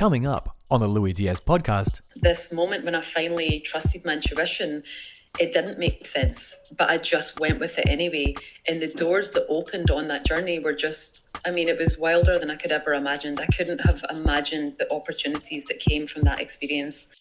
Coming up on the Lui Diaz Podcast. This moment when I finally trusted my intuition, it didn't make sense, but I just went with it anyway. And the doors that opened on that journey were just, it was wilder than I could ever imagined. I couldn't have imagined the opportunities that came from that experience.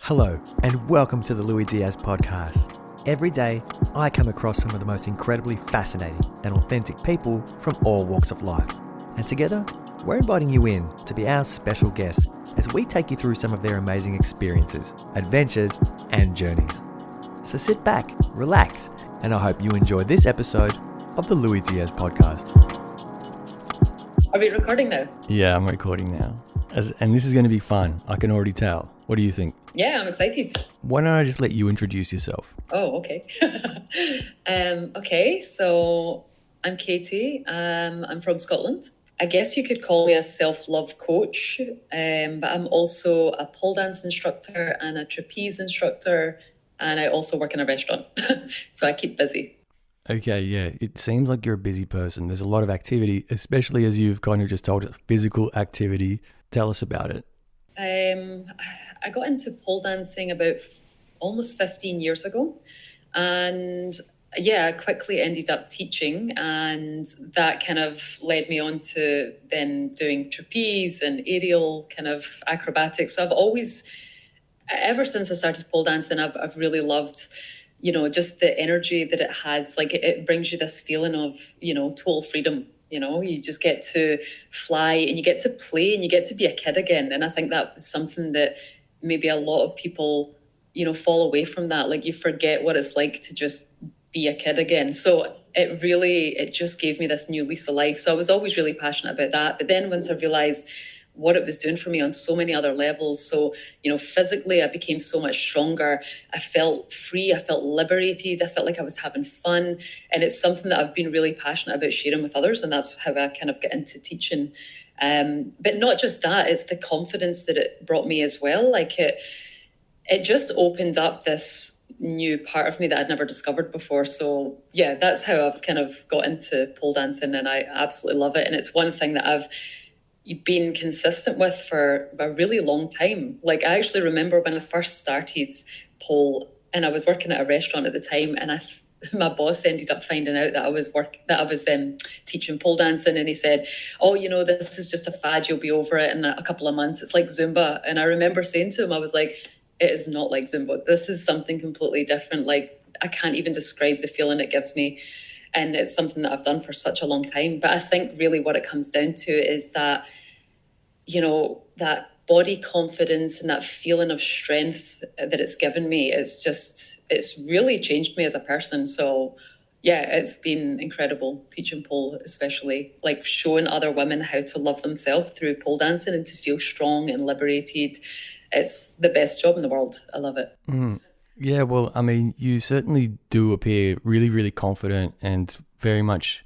Hello, and welcome to the Lui Diaz Podcast. Every day, I come across some of the most incredibly fascinating and authentic people from all walks of life. And together, we're inviting you in to be our special guest as we take you through some of their amazing experiences, adventures, and journeys. So sit back, relax, and I hope you enjoy this episode of the Lui Diaz Podcast. Are we recording now? Yeah, I'm recording now. And this is going to be fun. I can already tell. What do you think? Yeah, I'm excited. Why don't I just let you introduce yourself? Oh, okay. Okay, so I'm Katie. I'm from Scotland. I guess you could call me a self-love coach, but I'm also a pole dance instructor and a trapeze instructor, and I also work in a restaurant, so I keep busy. Okay, yeah, it seems like you're a busy person. There's a lot of activity, especially as you've kind of just told us, physical activity. Tell us about it. I got into pole dancing about almost 15 years ago, and I quickly ended up teaching, and that kind of led me on to then doing trapeze and aerial kind of acrobatics. So I've always, ever since I started pole dancing, I've really loved, just the energy that it has. Like it brings you this feeling of, total freedom. You just get to fly and you get to play and you get to be a kid again. And I think that was something that maybe a lot of people, fall away from that. Like you forget what it's like to just be a kid again. So it just gave me this new lease of life. So I was always really passionate about that. But then once I realized what it was doing for me on so many other levels. So, physically, I became so much stronger. I felt free. I felt liberated. I felt like I was having fun. And it's something that I've been really passionate about sharing with others. And that's how I kind of get into teaching. But not just that, it's the confidence that it brought me as well. Like it just opened up this new part of me that I'd never discovered before. So yeah, that's how I've kind of got into pole dancing, and I absolutely love it. And it's one thing that I've been consistent with for a really long time. Like I actually remember when I first started pole, and I was working at a restaurant at the time, and my boss ended up finding out that I was teaching pole dancing, and he said, "Oh, this is just a fad. You'll be over it in a couple of months. It's like Zumba." And I remember saying to him, I was like, "It is not like Zumba. This is something completely different. Like I can't even describe the feeling it gives me." And it's something that I've done for such a long time. But I think really what it comes down to is that, that body confidence and that feeling of strength that it's given me it's really changed me as a person. So yeah, it's been incredible teaching pole, especially like showing other women how to love themselves through pole dancing and to feel strong and liberated. It's the best job in the world. I love it. Yeah, well, you certainly do appear really, really confident and very much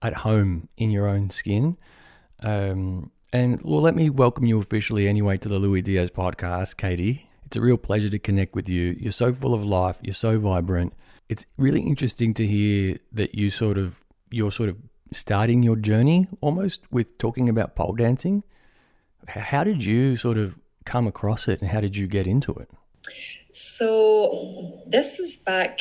at home in your own skin. And well, let me welcome you officially anyway to the Lui Diaz Podcast, Katie. It's a real pleasure to connect with you. You're so full of life. You're so vibrant. It's really interesting to hear that you're sort of starting your journey almost with talking about pole dancing. How did you sort of come across it, and how did you get into it? So this is back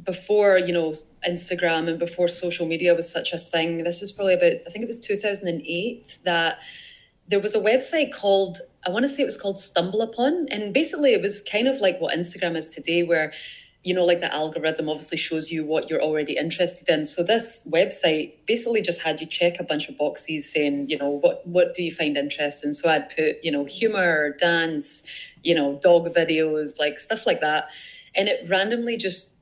before, Instagram and before social media was such a thing. This is probably about, I think it was 2008, that there was a website called, I want to say it was called Stumble Upon. And basically it was kind of like what Instagram is today, where, like the algorithm obviously shows you what you're already interested in. So this website basically just had you check a bunch of boxes saying, what do you find interesting? So I'd put, humor, dance, dog videos, like stuff like that. And it randomly just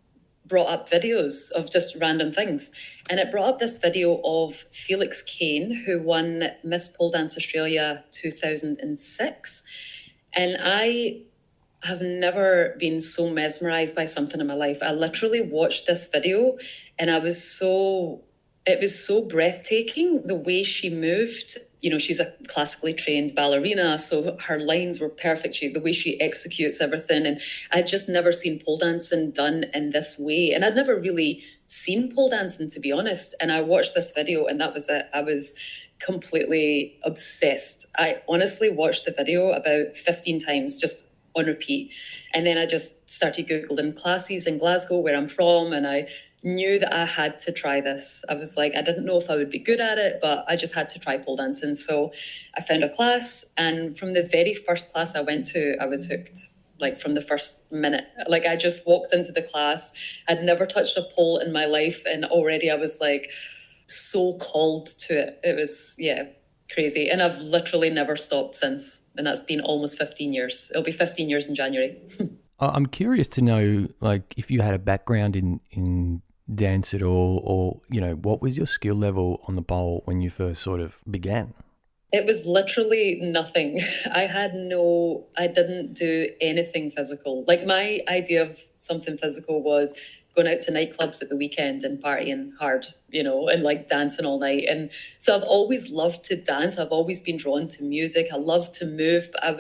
brought up videos of just random things. And it brought up this video of Felix Kane, who won Miss Pole Dance Australia 2006. And I have never been so mesmerized by something in my life. I literally watched this video and it was so breathtaking the way she moved. She's a classically trained ballerina, so her lines were perfect. The way she executes everything. And I'd just never seen pole dancing done in this way. And I'd never really seen pole dancing, to be honest. And I watched this video and that was it. I was completely obsessed. I honestly watched the video about 15 times, just on repeat. And then I just started Googling classes in Glasgow, where I'm from, and I knew that I had to try this. I was like, I didn't know if I would be good at it, but I just had to try pole dancing. So I found a class, and from the very first class I went to, I was hooked. Like from the first minute, like I just walked into the class. I'd never touched a pole in my life, and already I was like so called to it. It was, yeah, crazy. And I've literally never stopped since. And that's been almost 15 years. It'll be 15 years in January. I'm curious to know, like, if you had a background in dance at all, or, you know, what was your skill level on the pole when you first sort of began? It was literally nothing. I didn't do anything physical. Like my idea of something physical was going out to nightclubs at the weekend and partying hard, and like dancing all night. And so I've always loved to dance. I've always been drawn to music. I love to move, but I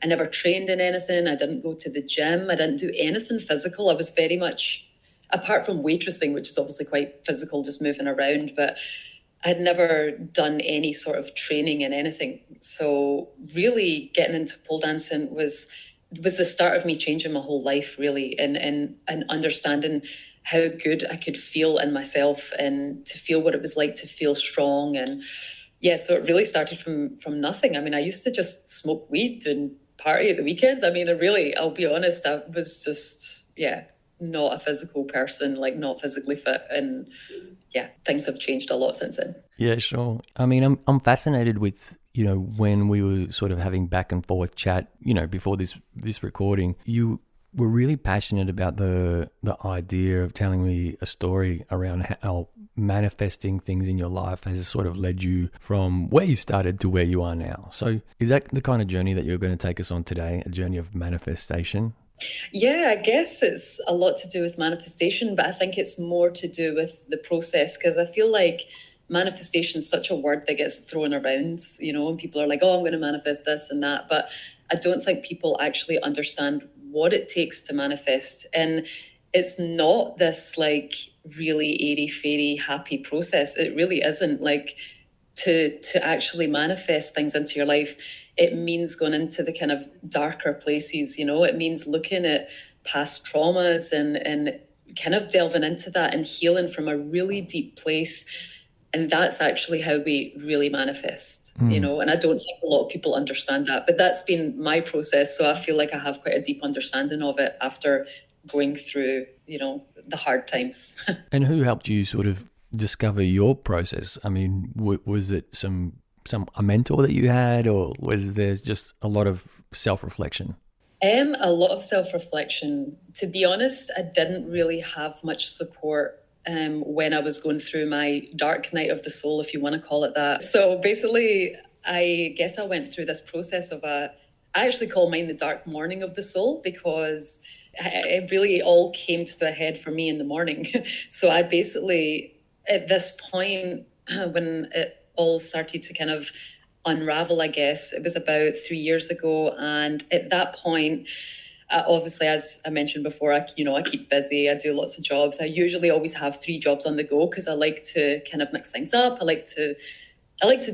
never trained in anything. I didn't go to the gym. I didn't do anything physical. I was very much, apart from waitressing, which is obviously quite physical, just moving around, but I'd never done any sort of training in anything. So really getting into pole dancing was the start of me changing my whole life, really, and understanding how good I could feel in myself and to feel what it was like to feel strong. And yeah, so it really started from nothing. I mean, I used to just smoke weed and party at the weekends. I mean, I'll be honest, I was just, not a physical person, like not physically fit. And yeah, things have changed a lot since then. Yeah, sure. I mean, I'm fascinated with, when we were sort of having back and forth chat, before this recording, you were really passionate about the idea of telling me a story around how manifesting things in your life has sort of led you from where you started to where you are now. So is that the kind of journey that you're going to take us on today, a journey of manifestation? Yeah, I guess it's a lot to do with manifestation, but I think it's more to do with the process, because I feel like manifestation is such a word that gets thrown around, and people are like, oh, I'm going to manifest this and that. But I don't think people actually understand what it takes to manifest. And it's not this like really airy-fairy happy process. It really isn't. Like to actually manifest things into your life, it means going into the kind of darker places, it means looking at past traumas and kind of delving into that and healing from a really deep place. And that's actually how we really manifest, and I don't think a lot of people understand that, but that's been my process. So I feel like I have quite a deep understanding of it after going through, the hard times. And who helped you sort of discover your process? I mean, was it a mentor that you had, or was there just a lot of self-reflection? A lot of self-reflection. To be honest, I didn't really have much support when I was going through my dark night of the soul, if you want to call it that. So basically, I guess I went through this process of I actually call mine the dark morning of the soul, because it really all came to a head for me in the morning. So I basically, at this point, when it all started to kind of unravel, I guess, it was about 3 years ago. And at that point, obviously, as I mentioned before, I keep busy. I do lots of jobs. I usually always have 3 jobs on the go because I like to kind of mix things up. I like to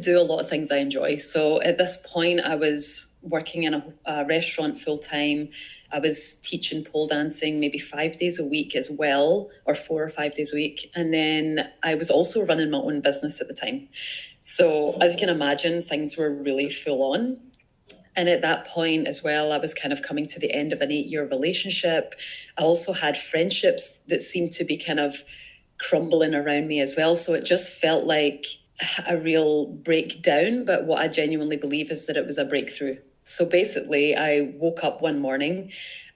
do a lot of things I enjoy. So at this point, I was working in a restaurant full time. I was teaching pole dancing maybe 5 days a week as well, or 4 or 5 days a week. And then I was also running my own business at the time. So as you can imagine, things were really full on. And at that point as well, I was kind of coming to the end of an 8-year relationship. I also had friendships that seemed to be kind of crumbling around me as well. So it just felt like a real breakdown. But what I genuinely believe is that it was a breakthrough. So basically, I woke up one morning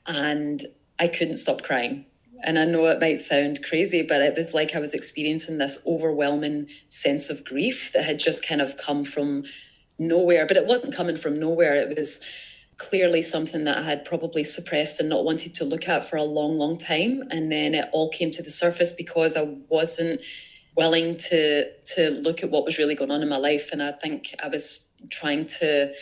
and I couldn't stop crying. And I know it might sound crazy, but it was like I was experiencing this overwhelming sense of grief that had just kind of come from nowhere. But it wasn't coming from nowhere. It was clearly something that I had probably suppressed and not wanted to look at for a long, long time. And then it all came to the surface because I wasn't willing to look at what was really going on in my life. And I think I was trying to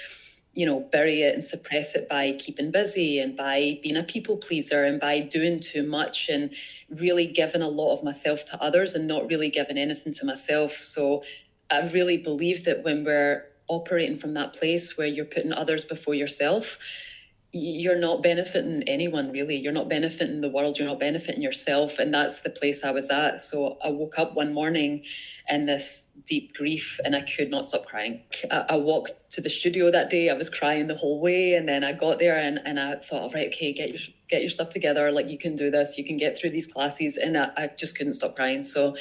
bury it and suppress it by keeping busy and by being a people pleaser and by doing too much and really giving a lot of myself to others and not really giving anything to myself. So I really believe that when we're operating from that place where you're putting others before yourself, you're not benefiting anyone, really. You're not benefiting the world. You're not benefiting yourself. And that's the place I was at. So I woke up one morning in this deep grief and I could not stop crying. I walked to the studio that day. I was crying the whole way. And then I got there and I thought, right, okay, get your stuff together. Like, you can do this. You can get through these classes. And I just couldn't stop crying. So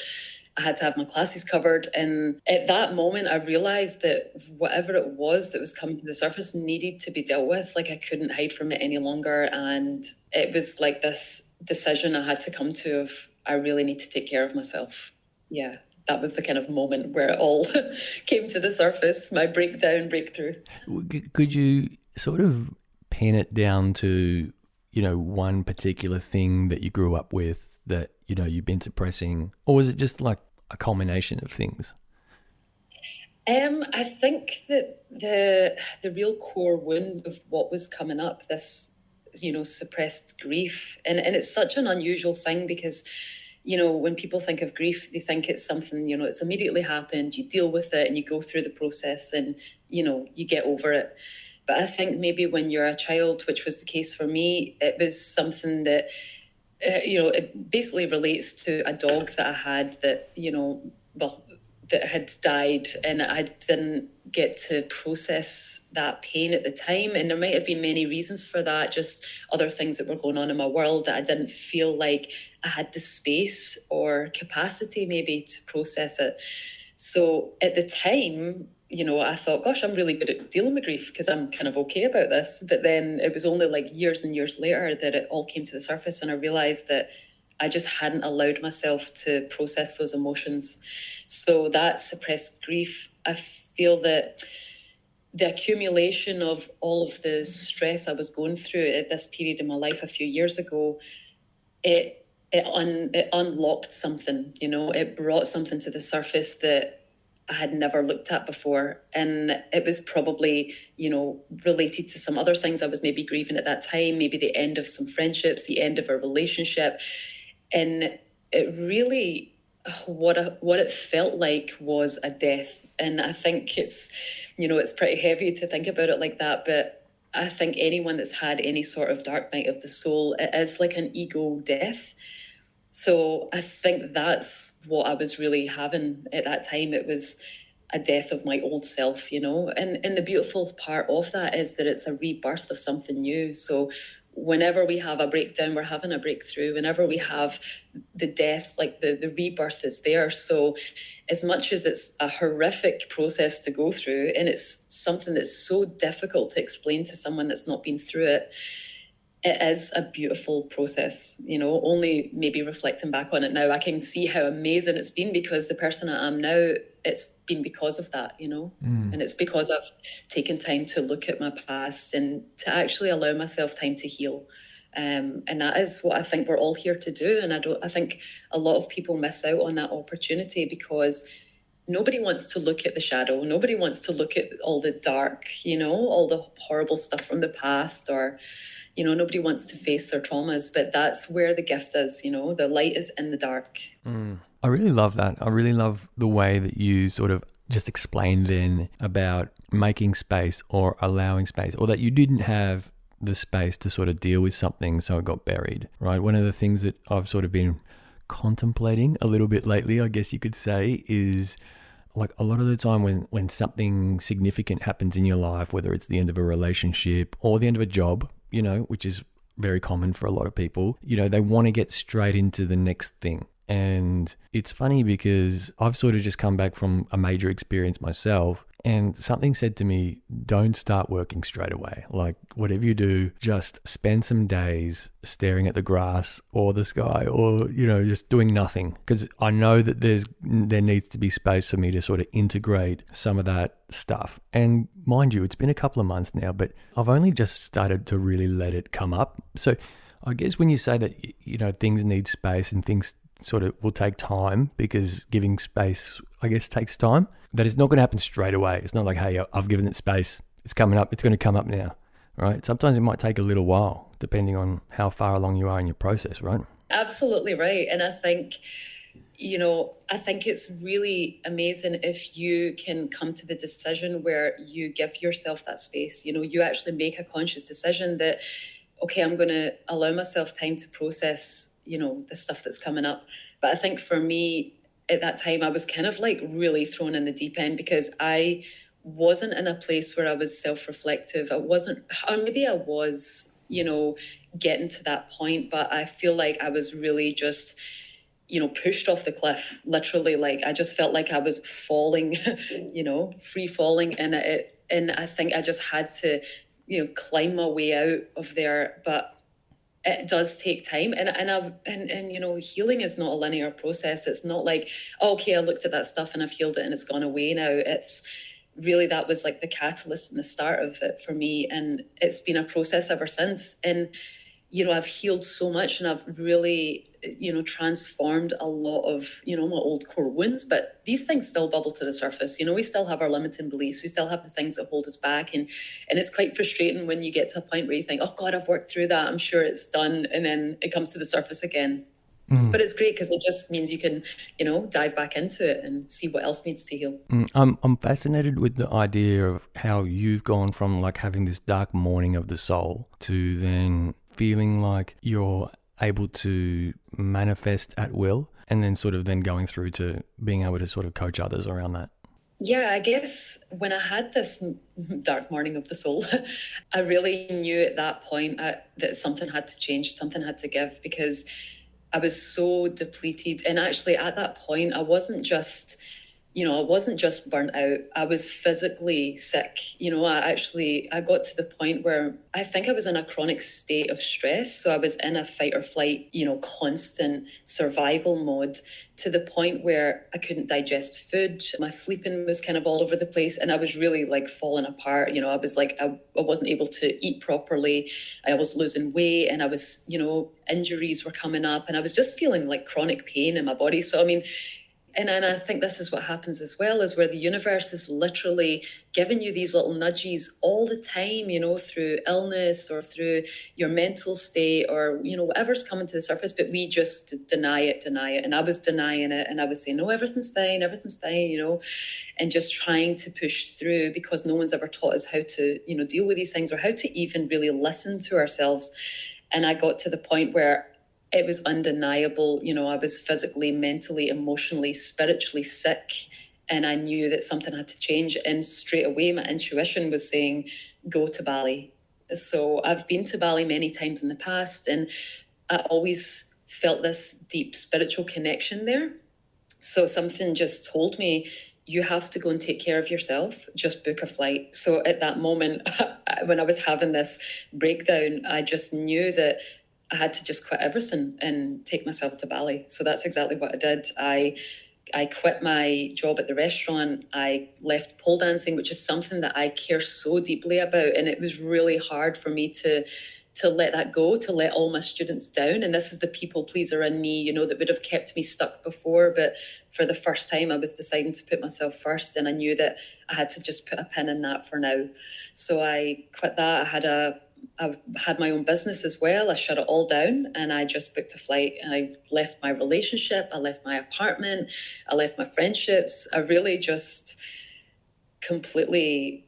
I had to have my classes covered. And at that moment, I realized that whatever it was that was coming to the surface needed to be dealt with. Like, I couldn't hide from it any longer. And it was like this decision I had to come to of, I really need to take care of myself. Yeah, that was the kind of moment where it all came to the surface, my breakthrough. Could you sort of pin it down to, one particular thing that you grew up with that, you've been suppressing? Or was it just like a culmination of things? I think that the real core wound of what was coming up, this, suppressed grief, and it's such an unusual thing because, when people think of grief, they think it's something, it's immediately happened, you deal with it and you go through the process and, you get over it. But I think maybe when you're a child, which was the case for me, it was something that, it basically relates to a dog that I had that, that had died, and I didn't get to process that pain at the time. And there might have been many reasons for that, just other things that were going on in my world that I didn't feel like I had the space or capacity maybe to process it. So at the time, I thought, gosh, I'm really good at dealing with grief because I'm kind of okay about this. But then it was only like years and years later that it all came to the surface, and I realized that I just hadn't allowed myself to process those emotions. So that suppressed grief, I feel that the accumulation of all of the stress I was going through at this period in my life a few years ago, it unlocked something, it brought something to the surface that I had never looked at before. And it was probably, related to some other things I was maybe grieving at that time, maybe the end of some friendships, the end of a relationship. And it really, what it felt like was a death. And I think it's pretty heavy to think about it like that. But I think anyone that's had any sort of dark night of the soul, it is like an ego death. So I think that's what I was really having at that time. It was a death of my old self, And the beautiful part of that is that it's a rebirth of something new. So whenever we have a breakdown, we're having a breakthrough. Whenever we have the death, like the rebirth is there. So as much as it's a horrific process to go through, and it's something that's so difficult to explain to someone that's not been through it, it is a beautiful process, only maybe reflecting back on it now, I can see how amazing it's been, because the person I am now, it's been because of that, and it's because I've taken time to look at my past and to actually allow myself time to heal. And that is what I think we're all here to do. And I think a lot of people miss out on that opportunity because nobody wants to look at the shadow. Nobody wants to look at all the dark, all the horrible stuff from the past, or nobody wants to face their traumas, but that's where the gift is, the light is in the dark. I really love that. I really love the way that you sort of just explained then about making space or allowing space, or that you didn't have the space to sort of deal with something, so it got buried, right? One of the things that I've sort of been contemplating a little bit lately, I guess you could say, is like a lot of the time when something significant happens in your life, whether it's the end of a relationship or the end of a job, which is very common for a lot of people, they want to get straight into the next thing. And it's funny because I've sort of just come back from a major experience myself, and something said to me, don't start working straight away. Like, whatever you do, just spend some days staring at the grass or the sky, or, just doing nothing. Because I know that there needs to be space for me to sort of integrate some of that stuff. And mind you, it's been a couple of months now, but I've only just started to really let it come up. So I guess when you say that, things need space and things sort of will take time, because giving space, I guess, takes time, that is not going to happen straight away. It's not like, hey, I've given it space, it's coming up, it's going to come up now, right? Sometimes it might take a little while, depending on how far along you are in your process, right? Absolutely right. And I think, I think it's really amazing if you can come to the decision where you give yourself that space. You actually make a conscious decision that, okay, I'm going to allow myself time to process, the stuff that's coming up. But I think for me at that time, I was kind of like really thrown in the deep end because I wasn't in a place where I was self-reflective. I wasn't, or maybe I was, getting to that point, but I feel like I was really just pushed off the cliff, literally. Like I just felt like I was falling, free falling. And I think I just had to, climb my way out of there. But it does take time. And healing is not a linear process. It's not like, oh, okay, I looked at that stuff and I've healed it and it's gone away now. It's really, that was like the catalyst and the start of it for me. And it's been a process ever since. And I've healed so much and I've really, transformed a lot of, my old core wounds, but these things still bubble to the surface. We still have our limiting beliefs. We still have the things that hold us back. And it's quite frustrating when you get to a point where you think, oh God, I've worked through that. I'm sure it's done. And then it comes to the surface again. But it's great because it just means you can, dive back into it and see what else needs to heal. I'm fascinated with the idea of how you've gone from like having this dark morning of the soul to then feeling like you're able to manifest at will, and then sort of then going through to being able to sort of coach others around that. Yeah, I guess when I had this dark morning of the soul, I really knew at that point that something had to change, something had to give, because I was so depleted. And actually at that point, I wasn't just burnt out. I was physically sick. I got to the point where I think I was in a chronic state of stress. So I was in a fight or flight, constant survival mode, to the point where I couldn't digest food. My sleeping was kind of all over the place and I was really like falling apart. I was like, I wasn't able to eat properly. I was losing weight and I was, injuries were coming up and I was just feeling like chronic pain in my body. So, I mean, and I think this is what happens as well, is where the universe is literally giving you these little nudges all the time, through illness or through your mental state or, whatever's coming to the surface. But we just deny it. And I was denying it. And I was saying, no, everything's fine, and just trying to push through because no one's ever taught us how to, deal with these things or how to even really listen to ourselves. And I got to the point where it was undeniable. I was physically, mentally, emotionally, spiritually sick. And I knew that something had to change. And straight away, my intuition was saying, go to Bali. So I've been to Bali many times in the past. And I always felt this deep spiritual connection there. So something just told me, you have to go and take care of yourself. Just book a flight. So at that moment, when I was having this breakdown, I just knew that I had to just quit everything and take myself to Bali. So that's exactly what I did. I quit my job at the restaurant. I left pole dancing, which is something that I care so deeply about. And it was really hard for me to let that go, to let all my students down. And this is the people pleaser in me, that would have kept me stuck before. But for the first time, I was deciding to put myself first. And I knew that I had to just put a pin in that for now. So I quit that. I had my own business as well. I shut it all down and I just booked a flight and I left my relationship. I left my apartment. I left my friendships. I really just completely,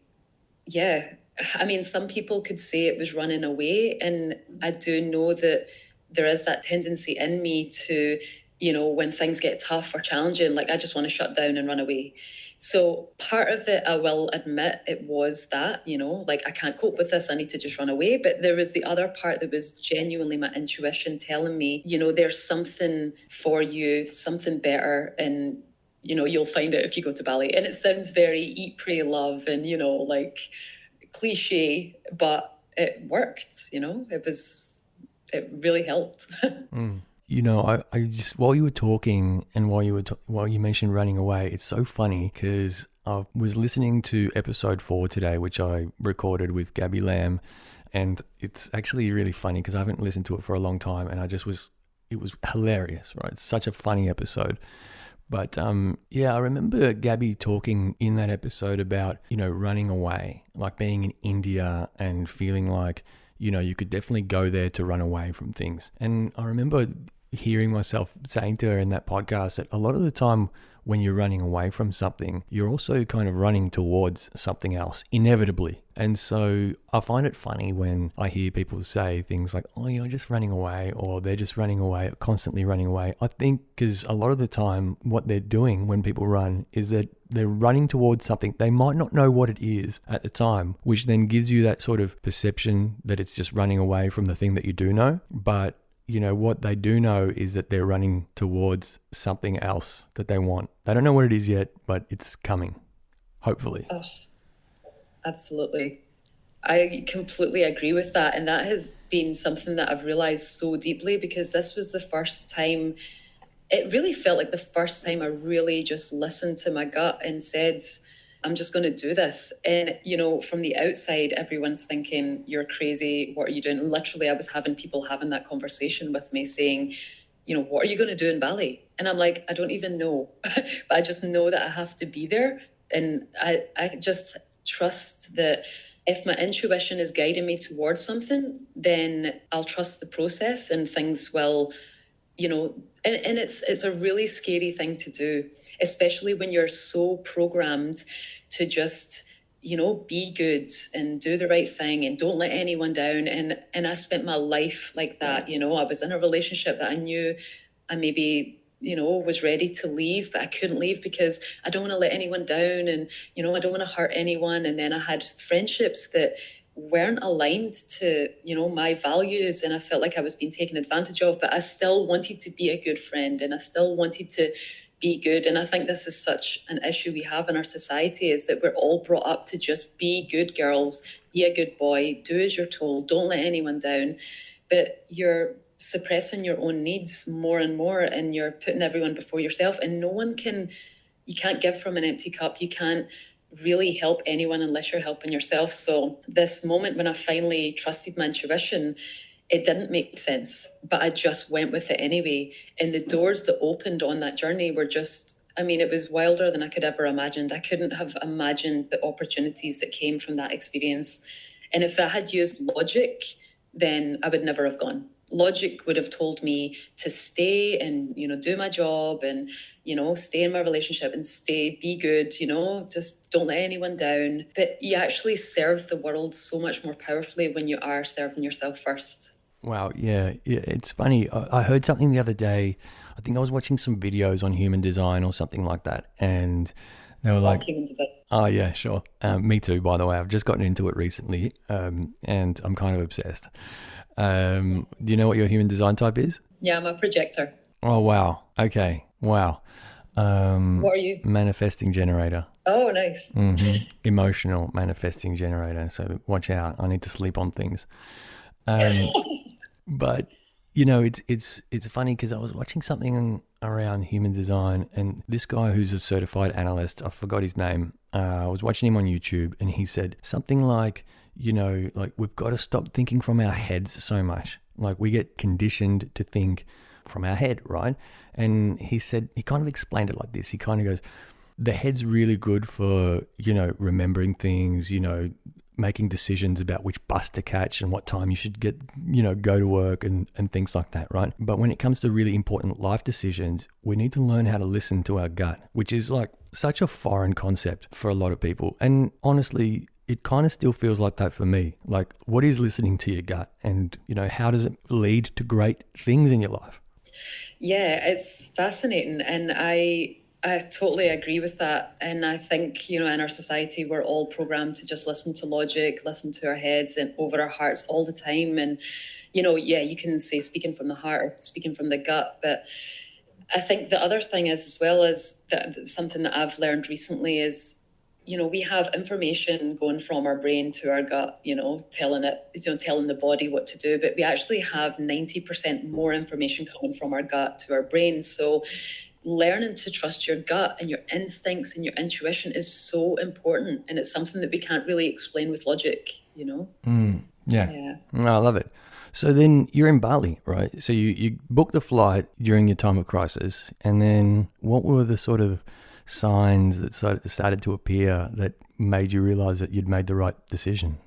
I mean, some people could say it was running away. And I do know that there is that tendency in me to, when things get tough or challenging, like I just want to shut down and run away. So part of it, I will admit, it was that, like I can't cope with this. I need to just run away. But there was the other part that was genuinely my intuition telling me, there's something for you, something better. And, you'll find it if you go to Bali. And it sounds very eat, pray, love and, like cliche, but it worked, it really helped. I just, while you were talking and while you mentioned running away, it's so funny because I was listening to episode 4 today, which I recorded with Gabby Lamb, and it's actually really funny because I haven't listened to it for a long time, and it was hilarious, right? It's such a funny episode. But I remember Gabby talking in that episode about, running away, like being in India and feeling like, you could definitely go there to run away from things. And I remember hearing myself saying to her in that podcast that a lot of the time when you're running away from something, you're also kind of running towards something else, inevitably. And so I find it funny when I hear people say things like, oh, you're just running away, or they're just running away, constantly running away. I think because a lot of the time what they're doing when people run is that they're running towards something. They might not know what it is at the time, which then gives you that sort of perception that it's just running away from the thing that you do know. But you know, what they do know is that they're running towards something else that they want. They don't know what it is yet, but it's coming, hopefully. Oh, absolutely. I completely agree with that. And that has been something that I've realized so deeply, because this was the first time, it really felt like the first time I really just listened to my gut and said, I'm just going to do this. And, you know, from the outside, everyone's thinking, you're crazy. What are you doing? Literally, I was having people having that conversation with me saying, you know, what are you going to do in Bali? And I'm like, I don't even know. But I just know that I have to be there. And I just trust that if my intuition is guiding me towards something, then I'll trust the process and things will, you know, and it's a really scary thing to do, especially when you're so programmed to just, you know, be good and do the right thing and don't let anyone down. And I spent my life like that. You know, I was in a relationship that I knew I maybe, you know, was ready to leave, but I couldn't leave because I don't want to let anyone down. And, you know, I don't want to hurt anyone. And then I had friendships that weren't aligned to, you know, my values, and I felt like I was being taken advantage of, but I still wanted to be a good friend and I still wanted to be good. And I think this is such an issue we have in our society, is that we're all brought up to just be good girls, be a good boy, do as you're told, don't let anyone down. But you're suppressing your own needs more and more, and you're putting everyone before yourself, and you can't give from an empty cup. You can't really help anyone unless you're helping yourself. So this moment when I finally trusted my intuition, it didn't make sense, but I just went with it anyway. And the doors that opened on that journey were just, I mean, it was wilder than I could ever imagined. I couldn't have imagined the opportunities that came from that experience. And if I had used logic, then I would never have gone. Logic would have told me to stay and, you know, do my job and, you know, stay in my relationship and be good, you know, just don't let anyone down. But you actually serve the world so much more powerfully when you are serving yourself first. Wow, yeah, it's funny. I heard something the other day. I think I was watching some videos on human design or something like that, and they were like, human design. Oh, yeah, sure. Me too, by the way. I've just gotten into it recently, and I'm kind of obsessed. Do you know what your human design type is? Yeah, I'm a projector. Oh, wow. Okay. Wow. What are you? Manifesting generator. Oh, nice. Mm-hmm. Emotional manifesting generator. So watch out. I need to sleep on things. But you know, it's funny because I was watching something around human design, and this guy who's a certified analyst, I forgot his name. I was watching him on YouTube, and he said something like, you know, like we've got to stop thinking from our heads so much. Like we get conditioned to think from our head, right? And he said, he kind of explained it like this. He kind of goes, the head's really good for, you know, remembering things, you know, making decisions about which bus to catch and what time you should get, you know, go to work and things like that, right? But when it comes to really important life decisions, we need to learn how to listen to our gut, which is like such a foreign concept for a lot of people. And honestly, it kind of still feels like that for me. Like, what is listening to your gut? And, you know, how does it lead to great things in your life? Yeah, it's fascinating. And I totally agree with that. And I think, you know, in our society, we're all programmed to just listen to logic, listen to our heads and over our hearts all the time. And, you know, yeah, you can say speaking from the heart or speaking from the gut. But I think the other thing is, as well as that, something that I've learned recently is, you know, we have information going from our brain to our gut, you know, telling the body what to do. But we actually have 90% more information coming from our gut to our brain. So learning to trust your gut and your instincts and your intuition is so important. And it's something that we can't really explain with logic, you know? Yeah. No, I love it. So then you're in Bali, right? So you booked the flight during your time of crisis. And then what were the sort of signs that started to appear that made you realize that you'd made the right decision?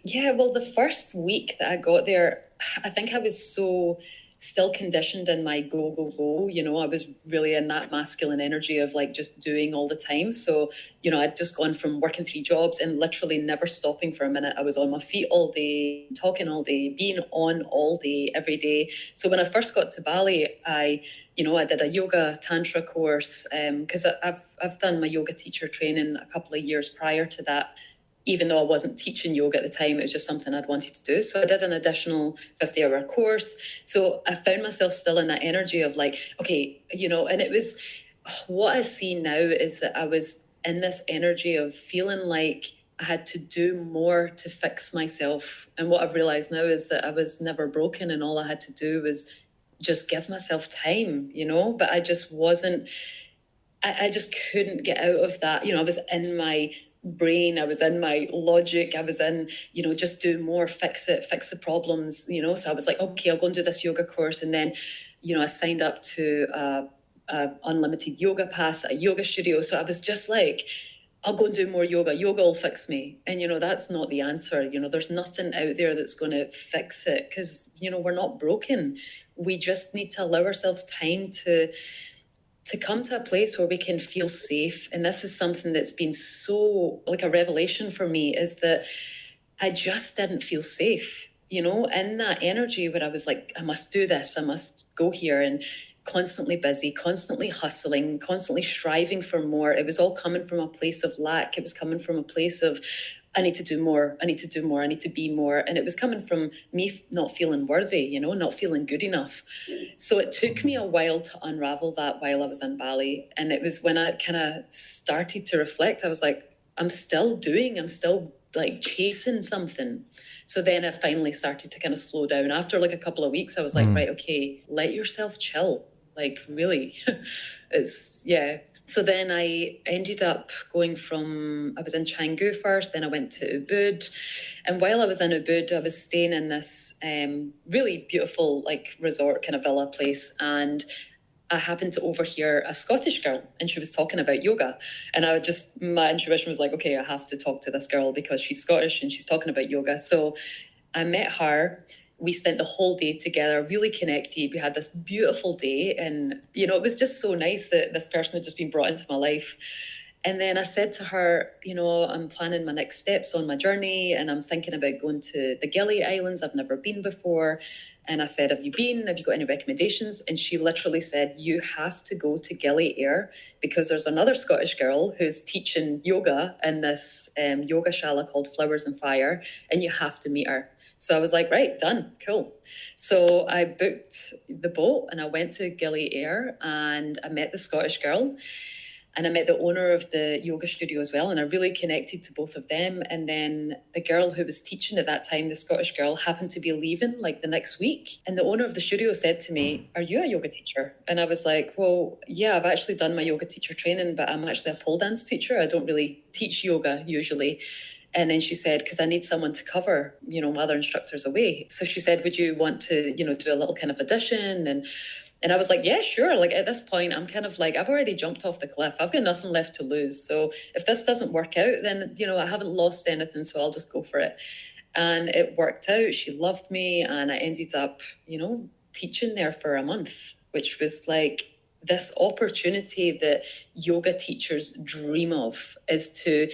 Yeah, well, the first week that I got there, I think I was so still conditioned in my go, go, go. I was really in that masculine energy of like just doing all the time. So, I'd just gone from working 3 jobs and literally never stopping for a minute. I was on my feet all day, talking all day, being on all day, every day. So when I first got to Bali, I did a yoga tantra course because I've done my yoga teacher training a couple of years prior to that. Even though I wasn't teaching yoga at the time, it was just something I'd wanted to do. So I did an additional 50-hour course. So I found myself still in that energy of like, okay, and it was, what I see now is that I was in this energy of feeling like I had to do more to fix myself. And what I've realized now is that I was never broken, and all I had to do was just give myself time, but I just wasn't, I just couldn't get out of that. I was in my brain, I was in my logic, I was in, just do more, fix the problems, so I was like, okay, I'll go and do this yoga course. And then, I signed up to a unlimited yoga pass at a yoga studio. So I was just like, I'll go and do more yoga will fix me. And, that's not the answer. There's nothing out there that's going to fix it because, we're not broken. We just need to allow ourselves time to come to a place where we can feel safe. And this is something that's been so like a revelation for me, is that I just didn't feel safe, in that energy where I was like, I must do this, I must go here, and constantly busy, constantly hustling, constantly striving for more. It was all coming from a place of lack. It was coming from a place of, I need to do more, I need to do more, I need to be more. And it was coming from me not feeling worthy, not feeling good enough. So it took me a while to unravel that while I was in Bali. And it was when I kind of started to reflect, I was like, I'm still like chasing something. So then I finally started to kind of slow down. After like a couple of weeks, I was like, right, okay, let yourself chill. Like really, yeah. So then I ended up going I was in Canggu first, then I went to Ubud. And while I was in Ubud, I was staying in this really beautiful like resort kind of villa place. And I happened to overhear a Scottish girl, and she was talking about yoga. And my intuition was like, okay, I have to talk to this girl because she's Scottish and she's talking about yoga. So I met her. We spent the whole day together, really connected. We had this beautiful day. And, it was just so nice that this person had just been brought into my life. And then I said to her, I'm planning my next steps on my journey, and I'm thinking about going to the Gili Islands. I've never been before. And I said, have you been? Have you got any recommendations? And she literally said, you have to go to Gili Air because there's another Scottish girl who's teaching yoga in this yoga shala called Flowers and Fire, and you have to meet her. So I was like, right, done, cool. So I booked the boat and I went to Gili Air, and I met the Scottish girl. And I met the owner of the yoga studio as well. And I really connected to both of them. And then the girl who was teaching at that time, the Scottish girl, happened to be leaving like the next week. And the owner of the studio said to me, are you a yoga teacher? And I was like, well, yeah, I've actually done my yoga teacher training, but I'm actually a pole dance teacher. I don't really teach yoga usually. And then she said, because I need someone to cover, my other instructors away. So she said, would you want to, do a little kind of audition? And I was like, yeah, sure. Like at this point, I'm kind of like, I've already jumped off the cliff. I've got nothing left to lose. So if this doesn't work out, then, I haven't lost anything. So I'll just go for it. And it worked out. She loved me. And I ended up, teaching there for a month, which was like this opportunity that yoga teachers dream of, is to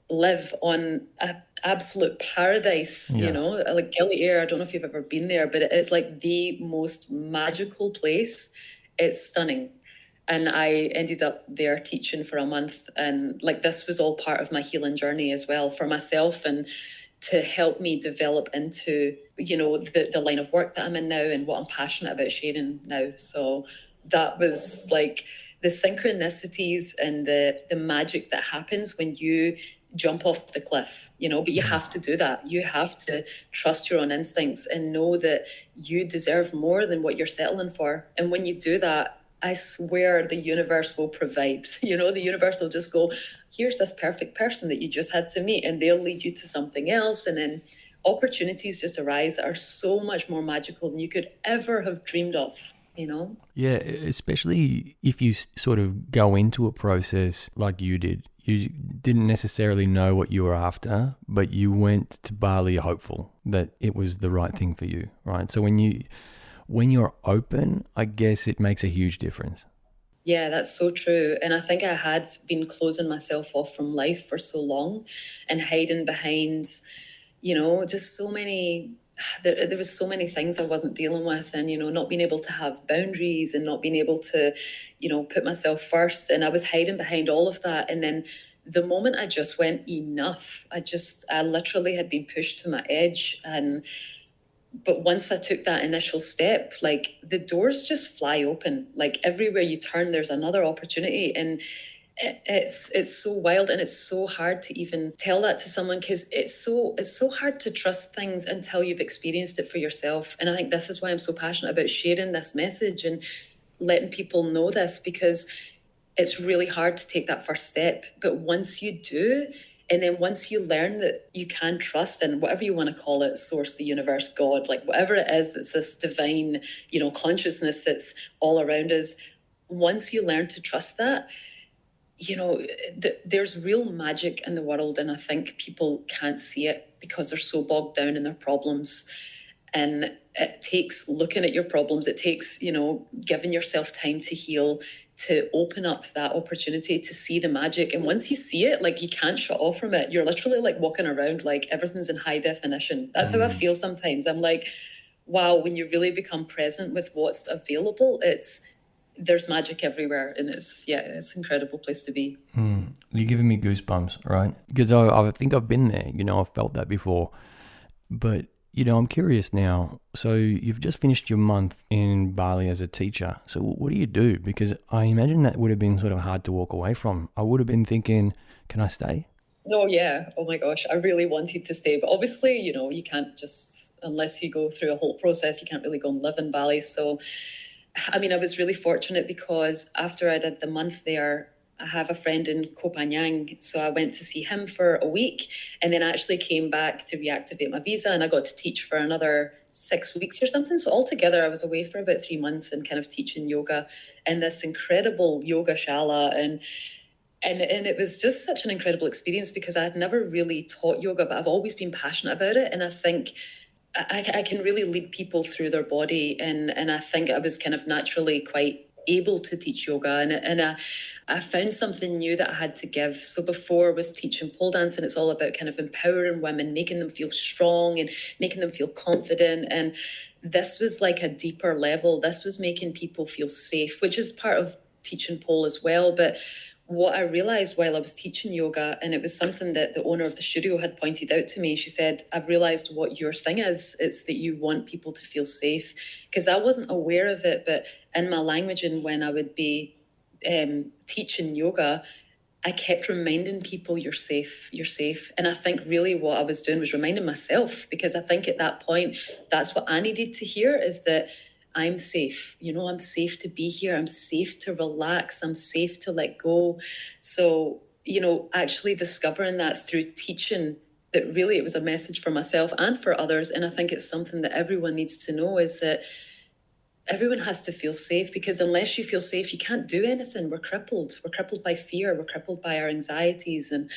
live on an absolute paradise, like Gili Air. I don't know if you've ever been there, but it is like the most magical place. It's stunning. And I ended up there teaching for a month. And like, this was all part of my healing journey as well for myself, and to help me develop into, the line of work that I'm in now and what I'm passionate about sharing now. So that was like the synchronicities and the magic that happens when you jump off the cliff, but you have to do that. You have to trust your own instincts and know that you deserve more than what you're settling for. And when you do that, I swear the universe will provide. The universe will just go, here's this perfect person that you just had to meet, and they'll lead you to something else. And then opportunities just arise that are so much more magical than you could ever have dreamed of. Yeah, especially if you sort of go into a process like you did. You didn't necessarily know what you were after, but you went to Bali hopeful that it was the right thing for you, right? So when when you're open, I guess it makes a huge difference. Yeah, that's so true. And I think I had been closing myself off from life for so long and hiding behind, just so many. There was so many things I wasn't dealing with, and not being able to have boundaries and not being able to, put myself first. And I was hiding behind all of that. And then the moment I just went enough, I literally had been pushed to my edge. But once I took that initial step, like the doors just fly open. Like everywhere you turn, there's another opportunity. And it's so wild, and it's so hard to even tell that to someone, because it's so hard to trust things until you've experienced it for yourself. And I think this is why I'm so passionate about sharing this message and letting people know this, because it's really hard to take that first step. But once you do, and then once you learn that you can trust in whatever you want to call it, source, the universe, God, like whatever it is, that's this divine, consciousness that's all around us. Once you learn to trust that, there's real magic in the world. And I think people can't see it because they're so bogged down in their problems. And it takes looking at your problems. It takes, giving yourself time to heal, to open up that opportunity to see the magic. And once you see it, like you can't shut off from it. You're literally like walking around like everything's in high definition. That's how I feel sometimes. I'm like, wow, when you really become present with what's available, there's magic everywhere. And it's an incredible place to be. You're giving me goosebumps, right? Because I think I've been there, I've felt that before. But I'm curious now. So you've just finished your month in Bali as a teacher. So what do you do? Because I imagine that would have been sort of hard to walk away from. I would have been thinking, can I stay? Oh, yeah. Oh, my gosh. I really wanted to stay. But obviously, you can't just, unless you go through a whole process, you can't really go and live in Bali. So, I was really fortunate because after I did the month there, I have a friend in Koh Phangan, so I went to see him for a week, and then I actually came back to reactivate my visa, and I got to teach for another 6 weeks or something. So altogether, I was away for about 3 months and kind of teaching yoga in this incredible yoga shala, and it was just such an incredible experience because I had never really taught yoga, but I've always been passionate about it, and I think I can really lead people through their body, and I think I was kind of naturally quite able to teach yoga, and I found something new that I had to give. So before, with teaching pole dancing, it's all about kind of empowering women, making them feel strong and making them feel confident, and this was like a deeper level. This was making people feel safe, which is part of teaching pole as well. But what I realized while I was teaching yoga, and it was something that the owner of the studio had pointed out to me, she said, I've realized what your thing is. It's that you want people to feel safe. Because I wasn't aware of it, but in my language and when I would be teaching yoga, I kept reminding people, you're safe, you're safe. And I think really what I was doing was reminding myself, because I think at that point, that's what I needed to hear, is that I'm safe. I'm safe to be here. I'm safe to relax. I'm safe to let go. So, actually discovering that through teaching, that really it was a message for myself and for others. And I think it's something that everyone needs to know, is that everyone has to feel safe, because unless you feel safe, you can't do anything. We're crippled. We're crippled by fear. We're crippled by our anxieties. And,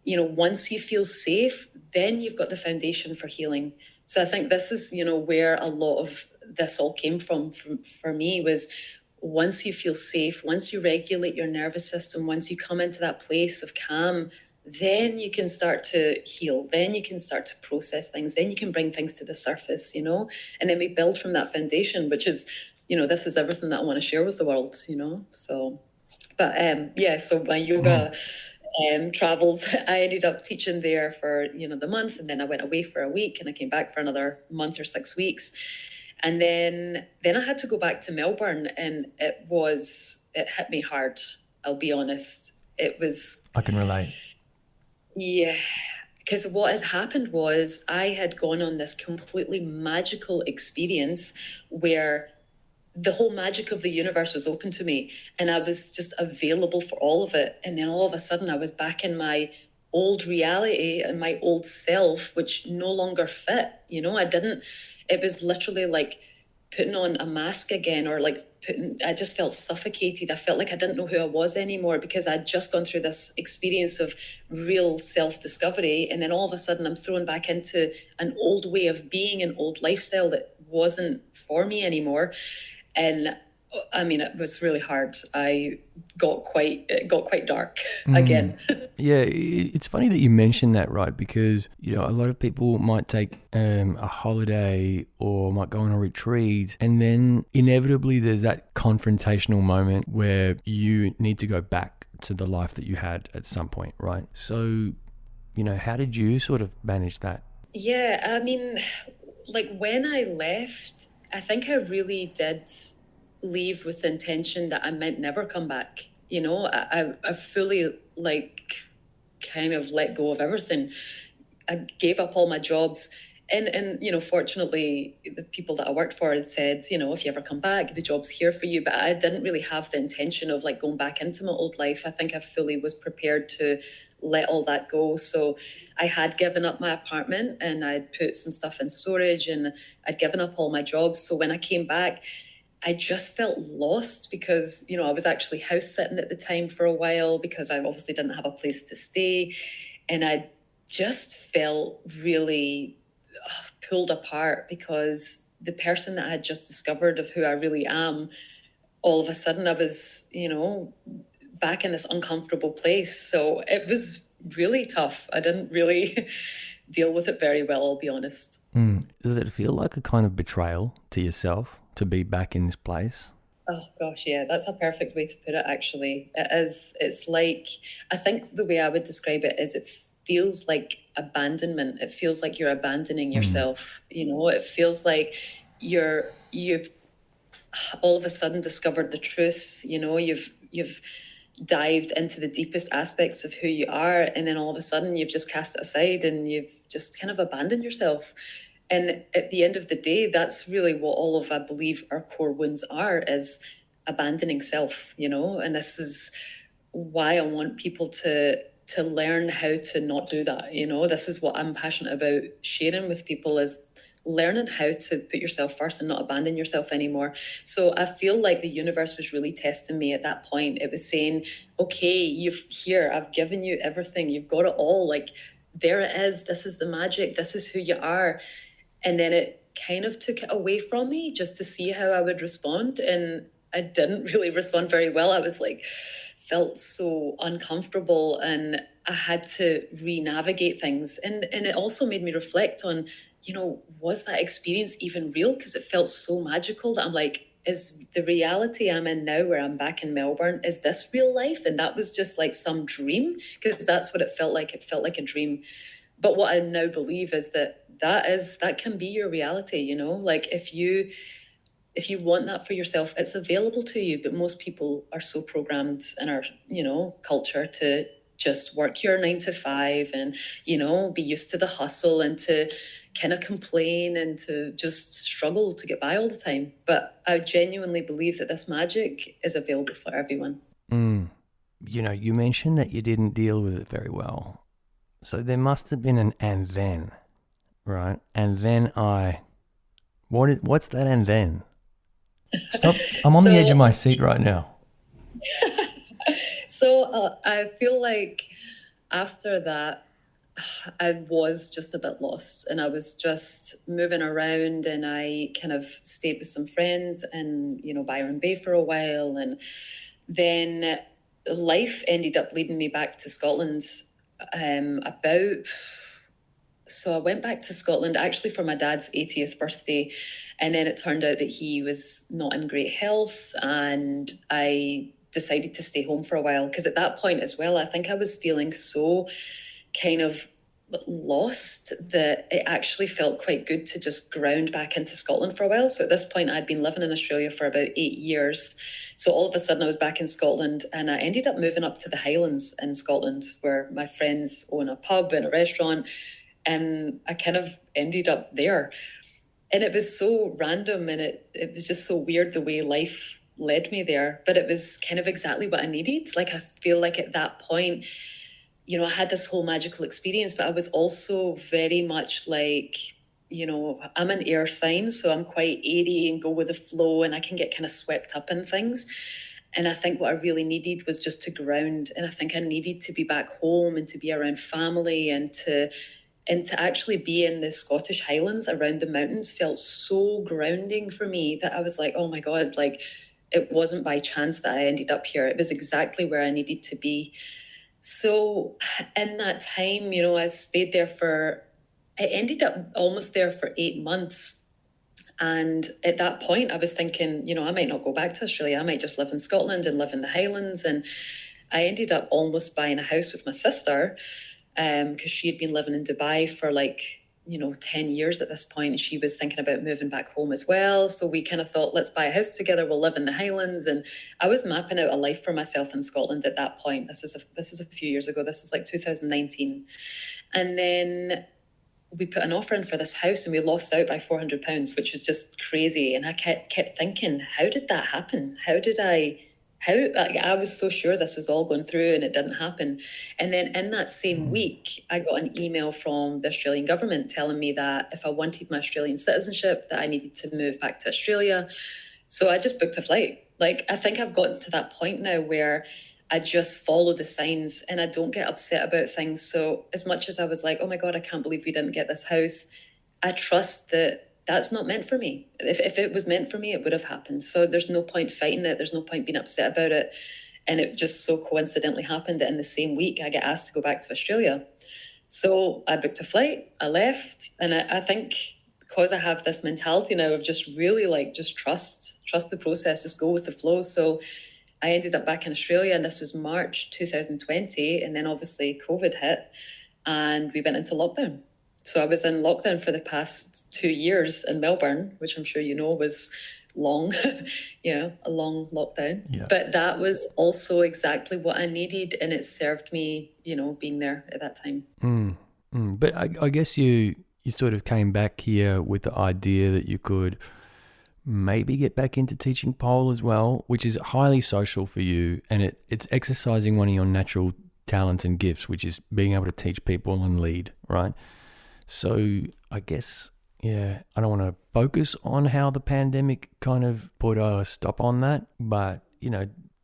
once you feel safe, then you've got the foundation for healing. So I think this is, where a lot of this all came from for me, was once you feel safe, once you regulate your nervous system, once you come into that place of calm, then you can start to heal. Then you can start to process things. Then you can bring things to the surface, and then we build from that foundation, which is, this is everything that I want to share with the world, So, but so my yoga travels, I ended up teaching there for, the month, and then I went away for a week, and I came back for another month or 6 weeks. And then I had to go back to Melbourne, and it hit me hard. I'll be honest. I can relate. Yeah, because what had happened was I had gone on this completely magical experience where the whole magic of the universe was open to me, and I was just available for all of it. And then all of a sudden I was back in my old reality and my old self, which no longer fit. It was literally like putting on a mask again, or like I just felt suffocated. I felt like I didn't know who I was anymore, because I'd just gone through this experience of real self-discovery. And then all of a sudden I'm thrown back into an old way of being, an old lifestyle that wasn't for me anymore. And I mean, it was really hard. It got quite dark again. Yeah, it's funny that you mentioned that, right? Because, you know, a lot of people might take a holiday or might go on a retreat, and then inevitably there's that confrontational moment where you need to go back to the life that you had at some point, right? So, you know, how did you sort of manage that? Yeah, I mean, like when I left, I think I really did leave with the intention that I might never come back. You know, I fully like kind of let go of everything. I gave up all my jobs. And you know, fortunately, the people that I worked for had said, you know, if you ever come back, the job's here for you. But I didn't really have the intention of like going back into my old life. I think I fully was prepared to let all that go. So I had given up my apartment and I'd put some stuff in storage and I'd given up all my jobs. So when I came back, I just felt lost because, you know, I was actually house sitting at the time for a while because I obviously didn't have a place to stay. And I just felt really pulled apart because the person that I had just discovered of who I really am, all of a sudden I was, you know, back in this uncomfortable place. So it was really tough. I didn't really deal with it very well, I'll be honest. Does it feel like a kind of betrayal to yourself to be back in this place? Oh gosh, yeah, that's a perfect way to put it, actually. It is. It's like, I think the way I would describe it is it feels like abandonment. It feels like you're abandoning yourself. You know, it feels like you've all of a sudden discovered the truth. You know, you've dived into the deepest aspects of who you are, and then all of a sudden you've just cast it aside and you've just kind of abandoned yourself. And at the end of the day, that's really what all of, I believe, our core wounds are, is abandoning self, you know. And this is why I want people to learn how to not do that. You know, this is what I'm passionate about sharing with people, is learning how to put yourself first and not abandon yourself anymore. So I feel like the universe was really testing me at that point. It was saying, okay, I've given you everything. You've got it all. Like, there it is. This is the magic. This is who you are. And then it kind of took it away from me just to see how I would respond. And I didn't really respond very well. I was like, felt so uncomfortable and I had to re-navigate things. And it also made me reflect on, you know, was that experience even real? Because it felt so magical that I'm like, is the reality I'm in now where I'm back in Melbourne, is this real life? And that was just like some dream, because that's what it felt like. It felt like a dream. But what I now believe is that can be your reality, you know. Like if you want that for yourself, it's available to you. But most people are so programmed in our, you know, culture to just work your 9 to 5 and, you know, be used to the hustle and to kind of complain and to just struggle to get by all the time. But I genuinely believe that this magic is available for everyone. You know, you mentioned that you didn't deal with it very well. So there must have been an and then, right? And then what's that and then? Stop, I'm on the edge of my seat right now. So I feel like after that, I was just a bit lost and I was just moving around, and I kind of stayed with some friends in, you know, Byron Bay for a while. And then life ended up leading me back to Scotland. So I went back to Scotland actually for my dad's 80th birthday. And then it turned out that he was not in great health, and I decided to stay home for a while, because at that point as well, I think I was feeling so kind of lost that it actually felt quite good to just ground back into Scotland for a while. So at this point, I'd been living in Australia for about 8 years. So all of a sudden I was back in Scotland, and I ended up moving up to the Highlands in Scotland, where my friends own a pub and a restaurant, and I kind of ended up there. And it was so random, and it was just so weird the way life led me there. But it was kind of exactly what I needed. Like, I feel like at that point, you know, I had this whole magical experience, but I was also very much like, you know, I'm an air sign, so I'm quite airy and go with the flow, and I can get kind of swept up in things. And I think what I really needed was just to ground. And I think I needed to be back home and to be around family and to And to actually be in the Scottish Highlands around the mountains felt so grounding for me that I was like, oh my God, like it wasn't by chance that I ended up here. It was exactly where I needed to be. So in that time, I stayed there I ended up almost there for 8 months. And at that point, I was thinking, I might not go back to Australia. I might just live in Scotland and live in the Highlands. And I ended up almost buying a house with my sister because she had been living in Dubai for 10 years at this point. And she was thinking about moving back home as well. So we kind of thought, let's buy a house together. We'll live in the Highlands. And I was mapping out a life for myself in Scotland at that point. This is a few years ago. This is like 2019. And then we put an offer in for this house and we lost out by £400, which was just crazy. And I kept thinking, how did that happen? I was so sure this was all going through and it didn't happen. And then in that same week, I got an email from the Australian government telling me that if I wanted my Australian citizenship, that I needed to move back to Australia. So I just booked a flight. I think I've gotten to that point now where I just follow the signs and I don't get upset about things. So as much as I was like, oh my God, I can't believe we didn't get this house, I trust that that's not meant for me. If it was meant for me, it would have happened. So there's no point fighting it. There's no point being upset about it. And it just so coincidentally happened that in the same week, I get asked to go back to Australia. So I booked a flight, I left. And I think because I have this mentality now of just really just trust the process, just go with the flow. So I ended up back in Australia, and this was March 2020. And then obviously COVID hit and we went into lockdown. So I was in lockdown for the past 2 years in Melbourne, which I'm sure was long, a long lockdown. Yeah. But that was also exactly what I needed. And it served me, being there at that time. But I guess you sort of came back here with the idea that you could maybe get back into teaching pole as well, which is highly social for you, and it's exercising one of your natural talents and gifts, which is being able to teach people and lead, right? So I guess, I don't want to focus on how the pandemic kind of put a stop on that, but,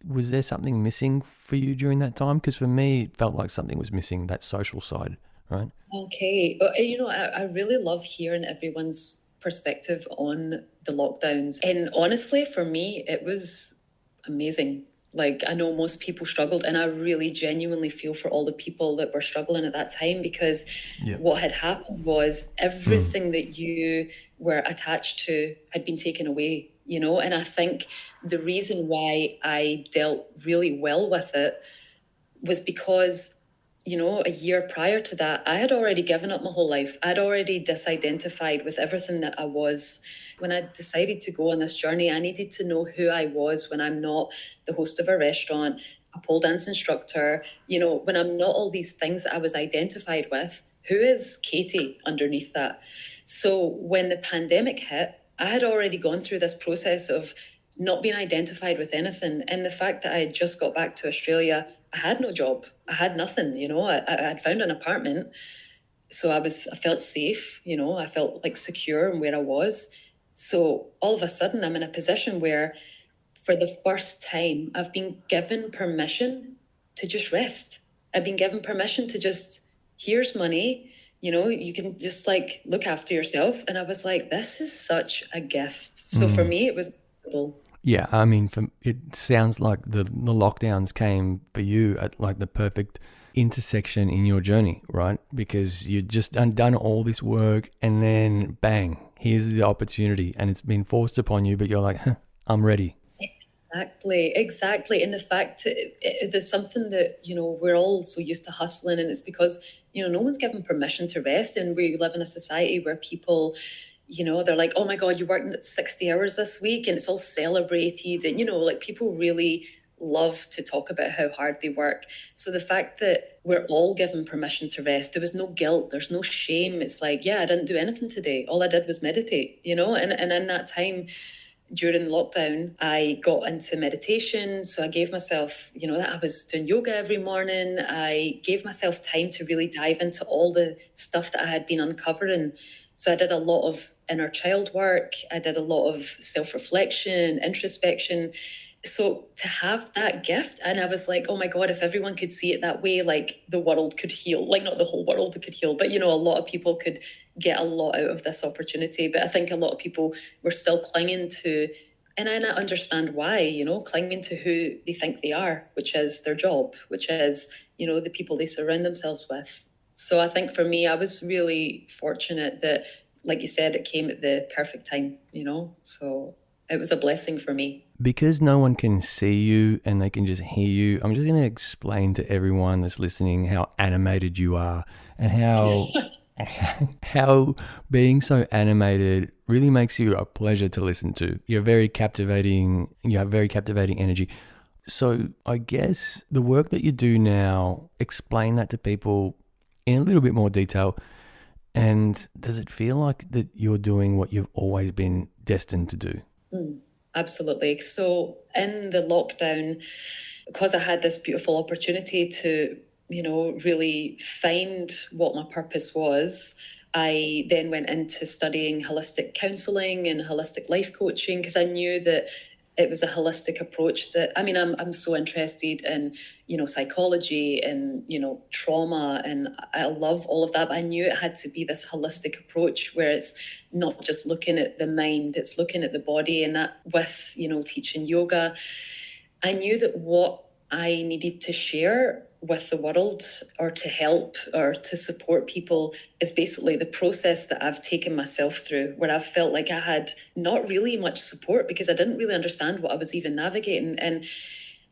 was there something missing for you during that time? Because for me, it felt like something was missing, that social side, right? Okay. I really love hearing everyone's perspective on the lockdowns. And honestly, for me, it was amazing. I know most people struggled, and I really genuinely feel for all the people that were struggling at that time, because what had happened was everything that you were attached to had been taken away, and I think the reason why I dealt really well with it was because a year prior to that, I had already given up my whole life. I'd already disidentified with everything that I was. When I decided to go on this journey, I needed to know who I was when I'm not the host of a restaurant, a pole dance instructor, when I'm not all these things that I was identified with. Who is Katie underneath that? So when the pandemic hit, I had already gone through this process of not being identified with anything. And the fact that I had just got back to Australia, I had no job. I had nothing, I had found an apartment. So I felt safe, I felt secure in where I was. So all of a sudden I'm in a position where for the first time I've been given permission to just rest. I've been given permission to just, here's money, you can just look after yourself. And I was like, this is such a gift. So for me, it was incredible. Yeah, I mean, it sounds like the lockdowns came for you at the perfect intersection in your journey, right? Because you'd just done all this work and then bang, here's the opportunity, and it's been forced upon you, but you're like, I'm ready. Exactly. And the fact there's something that, we're all so used to hustling, and it's because, no one's given permission to rest. And we live in a society where people, they're like, oh my God, you worked 60 hours this week, and it's all celebrated. And, people really love to talk about how hard they work. So the fact that we're all given permission to rest, there was no guilt, there's no shame. It's like, I didn't do anything today. All I did was meditate, and in that time, during lockdown, I got into meditation. So I gave myself, I was doing yoga every morning. I gave myself time to really dive into all the stuff that I had been uncovering. So I did a lot of inner child work. I did a lot of self-reflection, introspection. So to have that gift, and I was like, oh my God, if everyone could see it that way, like the world could heal, like not the whole world could heal, but, a lot of people could get a lot out of this opportunity. But I think a lot of people were still clinging to, and I understand why, clinging to who they think they are, which is their job, which is, the people they surround themselves with. So I think for me, I was really fortunate that, like you said, it came at the perfect time, so it was a blessing for me. Because no one can see you and they can just hear you, I'm just going to explain to everyone that's listening how animated you are and how being so animated really makes you a pleasure to listen to. You're very captivating. You have very captivating energy. So I guess the work that you do now, explain that to people in a little bit more detail. And does it feel like that you're doing what you've always been destined to do? Absolutely. So in the lockdown, because I had this beautiful opportunity to, really find what my purpose was, I then went into studying holistic counselling and holistic life coaching because I knew that it was a holistic approach that, I'm so interested in, psychology and, trauma, and I love all of that. But I knew it had to be this holistic approach where it's not just looking at the mind, it's looking at the body. And that with, teaching yoga, I knew that what I needed to share with the world or to help or to support people is basically the process that I've taken myself through, where I've felt like I had not really much support because I didn't really understand what I was even navigating. And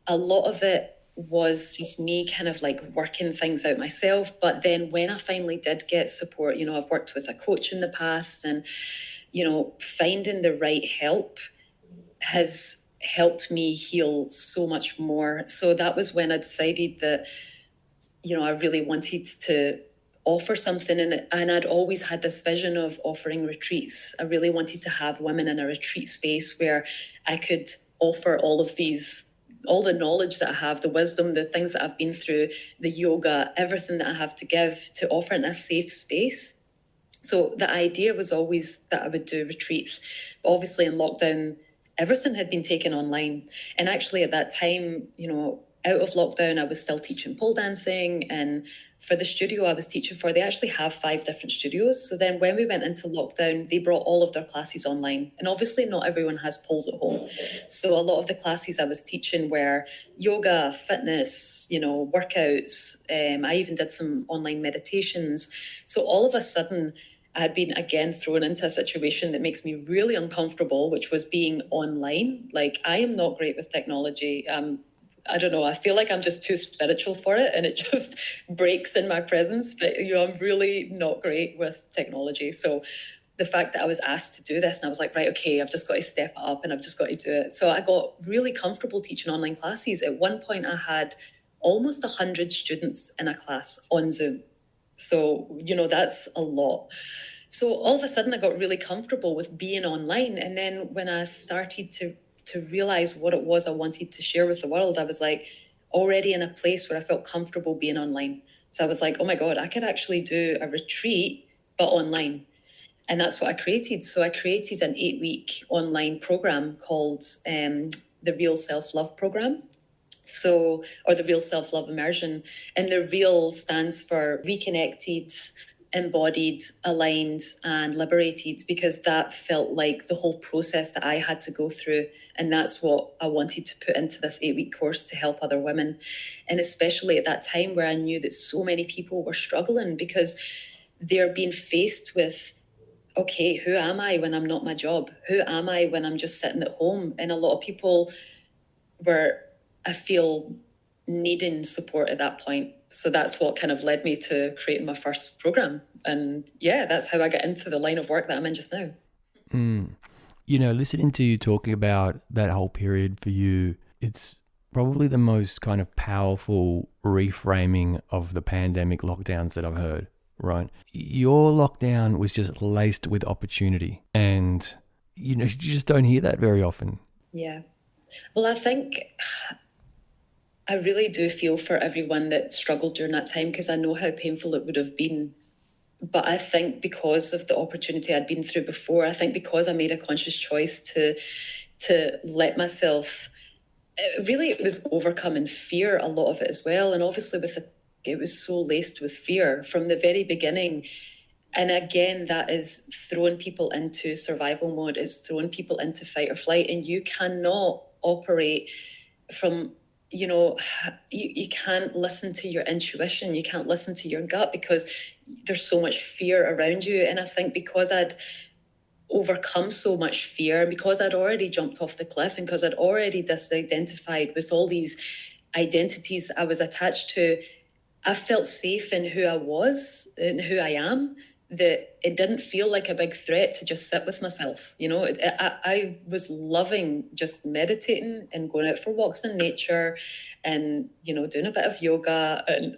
a lot of it was just me kind of like working things out myself. But then when I finally did get support, I've worked with a coach in the past, and, finding the right help has helped me heal so much more. So that was when I decided that, I really wanted to offer something. And I'd always had this vision of offering retreats. I really wanted to have women in a retreat space where I could offer all the knowledge that I have, the wisdom, the things that I've been through, the yoga, everything that I have to give, to offer in a safe space. So the idea was always that I would do retreats. But obviously in lockdown, everything had been taken online. And actually at that time, out of lockdown, I was still teaching pole dancing. And for the studio I was teaching for, they actually have 5 different studios. So then when we went into lockdown, they brought all of their classes online. And obviously not everyone has poles at home. So a lot of the classes I was teaching were yoga, fitness, workouts. I even did some online meditations. So all of a sudden, I had been again thrown into a situation that makes me really uncomfortable, which was being online. Like, I am not great with technology. I don't know. I feel like I'm just too spiritual for it, and it just breaks in my presence. But, I'm really not great with technology. So the fact that I was asked to do this, and I was like, right, okay, I've just got to step up and I've just got to do it. So I got really comfortable teaching online classes. At one point, I had almost 100 students in a class on Zoom. So, that's a lot. So all of a sudden I got really comfortable with being online. And then when I started to realize what it was I wanted to share with the world, I was like already in a place where I felt comfortable being online. So I was like, oh my God, I could actually do a retreat, but online. And that's what I created. So I created an 8-week online program called the Real Self-Love Program. So, or the Real Self-Love Immersion. And the Real stands for reconnected, embodied, aligned, and liberated, because that felt like the whole process that I had to go through. And that's what I wanted to put into this 8-week course to help other women. And especially at that time where I knew that so many people were struggling because they're being faced with, okay, who am I when I'm not my job? Who am I when I'm just sitting at home? And a lot of people were, I feel, needing support at that point. So that's what kind of led me to creating my first program. And yeah, that's how I got into the line of work that I'm in just now. Listening to you talking about that whole period for you, it's probably the most kind of powerful reframing of the pandemic lockdowns that I've heard, right? Your lockdown was just laced with opportunity, and, you just don't hear that very often. Yeah. Well, I think I really do feel for everyone that struggled during that time, because I know how painful it would have been. But I think because of the opportunity I'd been through before, I think because I made a conscious choice to let myself really it was overcoming fear, a lot of it as well. And obviously it was so laced with fear from the very beginning. And again, that is throwing people into survival mode, is throwing people into fight or flight. And you cannot operate from, you can't listen to your intuition. You can't listen to your gut because there's so much fear around you. And I think because I'd overcome so much fear, because I'd already jumped off the cliff, and because I'd already disidentified with all these identities that I was attached to, I felt safe in who I was and who I am, that it didn't feel like a big threat to just sit with myself. I was loving just meditating and going out for walks in nature and, doing a bit of yoga. And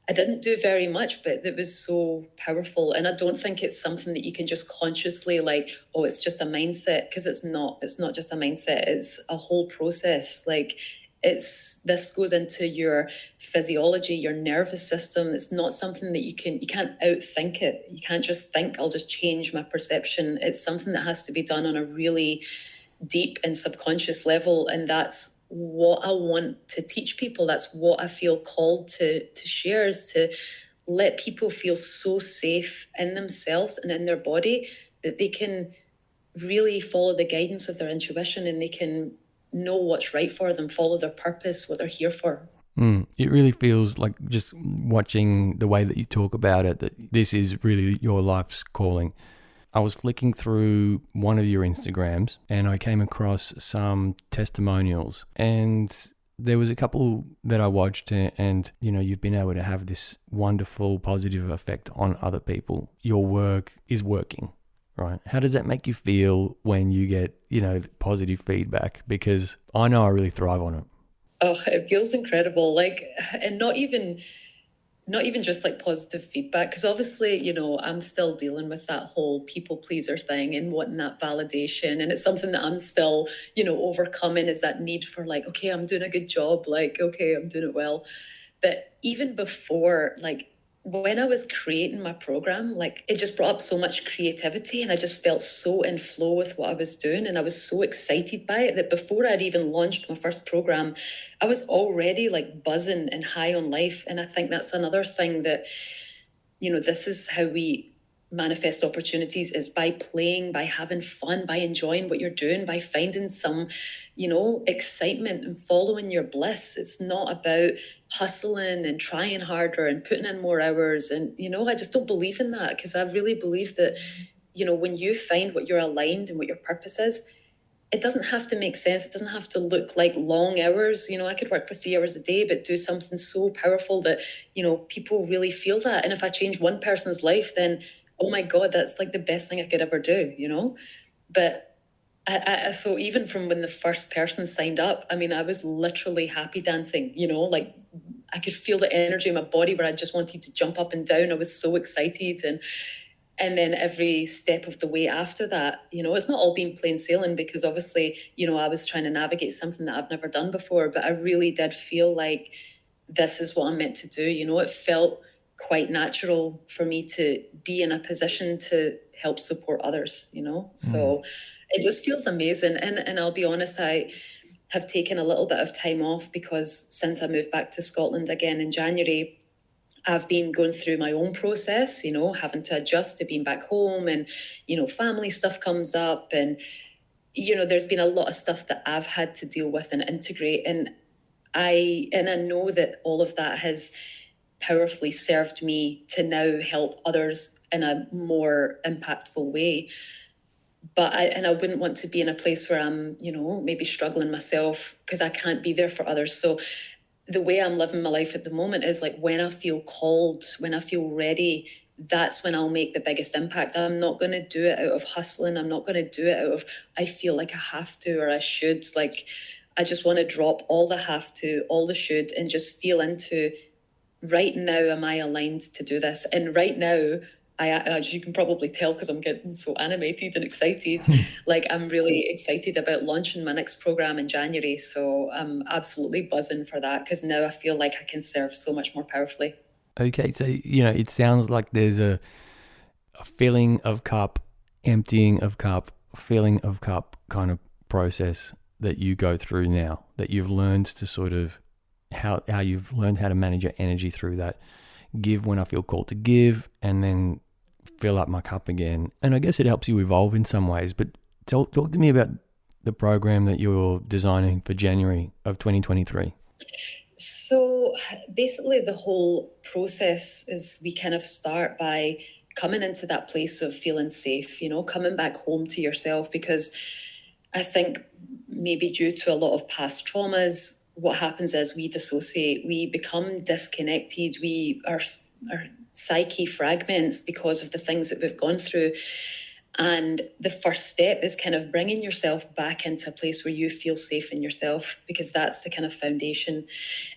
I didn't do very much, but it was so powerful. And I don't think it's something that you can just consciously it's just a mindset, because it's not just a mindset. It's a whole process. This goes into your physiology, your nervous system. It's not something that you can't outthink it. You can't just think, I'll just change my perception. It's something that has to be done on a really deep and subconscious level. And that's what I want to teach people. That's what I feel called to share, is to let people feel so safe in themselves and in their body that they can really follow the guidance of their intuition, and they can know what's right for them, follow their purpose, what they're here for. It really feels like, just watching the way that you talk about it, that this is really your life's calling. I was flicking through one of your Instagrams and I came across some testimonials, and there was a couple that I watched, and you've been able to have this wonderful positive effect on other people. Your work is working. Right. How does that make you feel when you get, positive feedback? Because I know I really thrive on it. Oh, it feels incredible. And not even just positive feedback, because obviously, I'm still dealing with that whole people pleaser thing and wanting that validation. And it's something that I'm still, overcoming, is that need for okay, I'm doing a good job. Okay, I'm doing it well. But even before, when I was creating my program, it just brought up so much creativity, and I just felt so in flow with what I was doing. And I was so excited by it that before I'd even launched my first program, I was already buzzing and high on life. And I think that's another thing that, this is how we manifest opportunities, is by playing, by having fun, by enjoying what you're doing, by finding some, excitement and following your bliss. It's not about hustling and trying harder and putting in more hours. And, I just don't believe in that, because I really believe that, when you find what you're aligned and what your purpose is, it doesn't have to make sense. It doesn't have to look like long hours. I could work for 3 hours a day, but do something so powerful that, people really feel that. And if I change one person's life, then oh my God, that's the best thing I could ever do, But so even from when the first person signed up, I was literally happy dancing, I could feel the energy in my body where I just wanted to jump up and down. I was so excited. And then every step of the way after that, it's not all been plain sailing, because obviously, I was trying to navigate something that I've never done before, but I really did feel like this is what I'm meant to do. It felt quite natural for me to be in a position to help support others, So it just feels amazing. And I'll be honest, I have taken a little bit of time off, because since I moved back to Scotland again in January, I've been going through my own process, having to adjust to being back home, and, family stuff comes up, and, there's been a lot of stuff that I've had to deal with and integrate. And I know that all of that has powerfully served me to now help others in a more impactful way. But I wouldn't want to be in a place where I'm, maybe struggling myself because I can't be there for others. So the way I'm living my life at the moment is when I feel called, when I feel ready, that's when I'll make the biggest impact. I'm not going to do it out of hustling. I'm not going to do it out of, I feel like I have to or I should. I just want to drop all the have to, all the should, and just feel into, right now, am I aligned to do this? And right now, as you can probably tell, because I'm getting so animated and excited, I'm really excited about launching my next program in January. So I'm absolutely buzzing for that, because now I feel like I can serve so much more powerfully. Okay, so, it sounds like there's a filling of cup, emptying of cup, filling of cup kind of process that you go through now, that you've learned to sort of how you've learned how to manage your energy through that, give when I feel called to give, and then fill up my cup again. And I guess it helps you evolve in some ways. But talk to me about the program that you're designing for January of 2023. So basically the whole process is we kind of start by coming into that place of feeling safe, coming back home to yourself, because I think maybe due to a lot of past traumas, what happens is we dissociate, we become disconnected, our psyche fragments because of the things that we've gone through. And the first step is kind of bringing yourself back into a place where you feel safe in yourself, because that's the kind of foundation.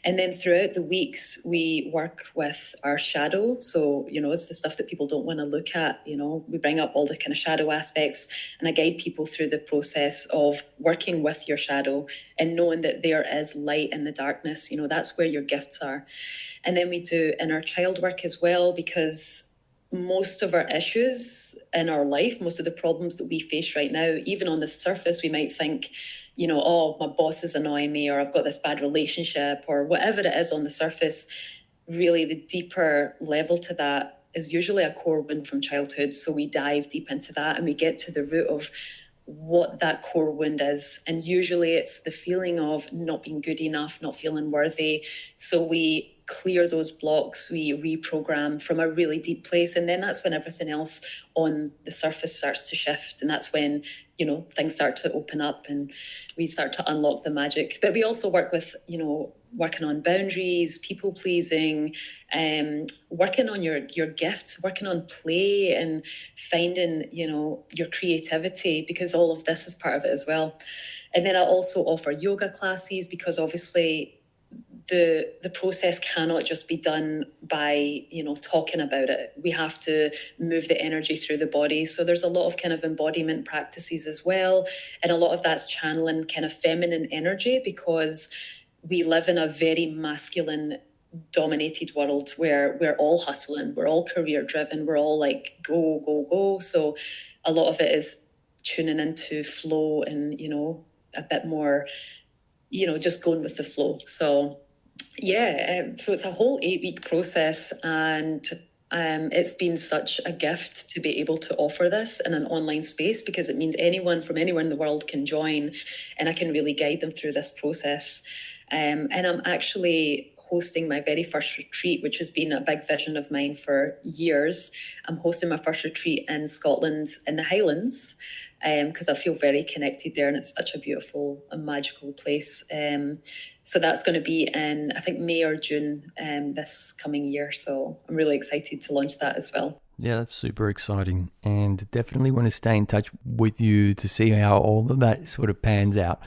And then throughout the weeks, we work with our shadow. So, it's the stuff that people don't want to look at. We bring up all the kind of shadow aspects, and I guide people through the process of working with your shadow and knowing that there is light in the darkness. That's where your gifts are. And then we do inner child work as well, because most of our issues in our life, most of the problems that we face right now, even on the surface, we might think, oh, my boss is annoying me, or I've got this bad relationship, or whatever it is on the surface. Really, the deeper level to that is usually a core wound from childhood. So we dive deep into that and we get to the root of what that core wound is. And usually it's the feeling of not being good enough, not feeling worthy. So we clear those blocks, we reprogram from a really deep place. And then that's when everything else on the surface starts to shift. And that's when, things start to open up and we start to unlock the magic. But we also work with, working on boundaries, people pleasing, working on your gifts, working on play and finding, your creativity, because all of this is part of it as well. And then I also offer yoga classes, because obviously the process cannot just be done by, talking about it. We have to move the energy through the body. So there's a lot of kind of embodiment practices as well. And a lot of that's channeling kind of feminine energy, because we live in a very masculine dominated world where we're all hustling, we're all career driven, we're all like, go, go, go. So a lot of it is tuning into flow and, a bit more, just going with the flow. So so it's a whole 8-week process, and it's been such a gift to be able to offer this in an online space, because it means anyone from anywhere in the world can join, and I can really guide them through this process. And I'm actually hosting my very first retreat, which has been a big vision of mine for years. I'm hosting my first retreat in Scotland in the Highlands, because I feel very connected there, and it's such a beautiful and magical place. So that's going to be in, I think, May or June this coming year. So I'm really excited to launch that as well. Yeah, that's super exciting, and definitely want to stay in touch with you to see how all of that sort of pans out.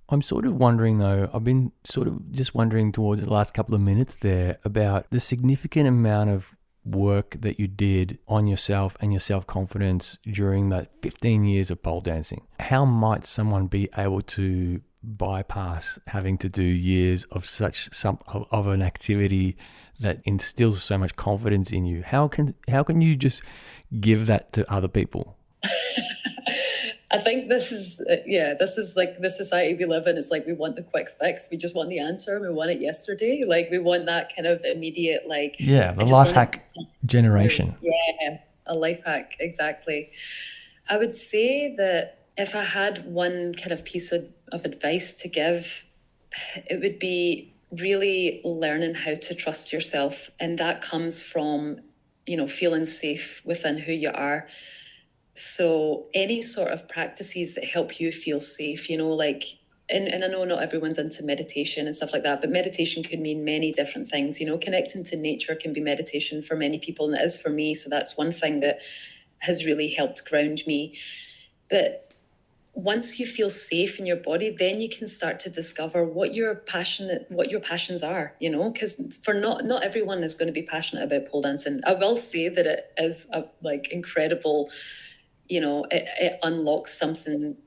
I'm sort of wondering though, I've been sort of just wondering towards the last couple of minutes there about the significant amount of work that you did on yourself and your self-confidence during that 15 years of pole dancing. How might someone be able to bypass having to do years of of an activity that instills so much confidence in you? How can you just give that to other people? I think this is like the society we live in. It's like we want the quick fix. We just want the answer. We want it yesterday. Like we want that kind of immediate, like... Yeah, the life hack generation. Yeah, a life hack, exactly. I would say that if I had one kind of piece of advice to give, it would be really learning how to trust yourself. And that comes from, feeling safe within who you are. So any sort of practices that help you feel safe, like, and I know not everyone's into meditation and stuff like that, but meditation could mean many different things. Connecting to nature can be meditation for many people, and it is for me. So that's one thing that has really helped ground me. But once you feel safe in your body, then you can start to discover what your passions are, because for not everyone is going to be passionate about pole dancing. I will say that it is incredible. It unlocks something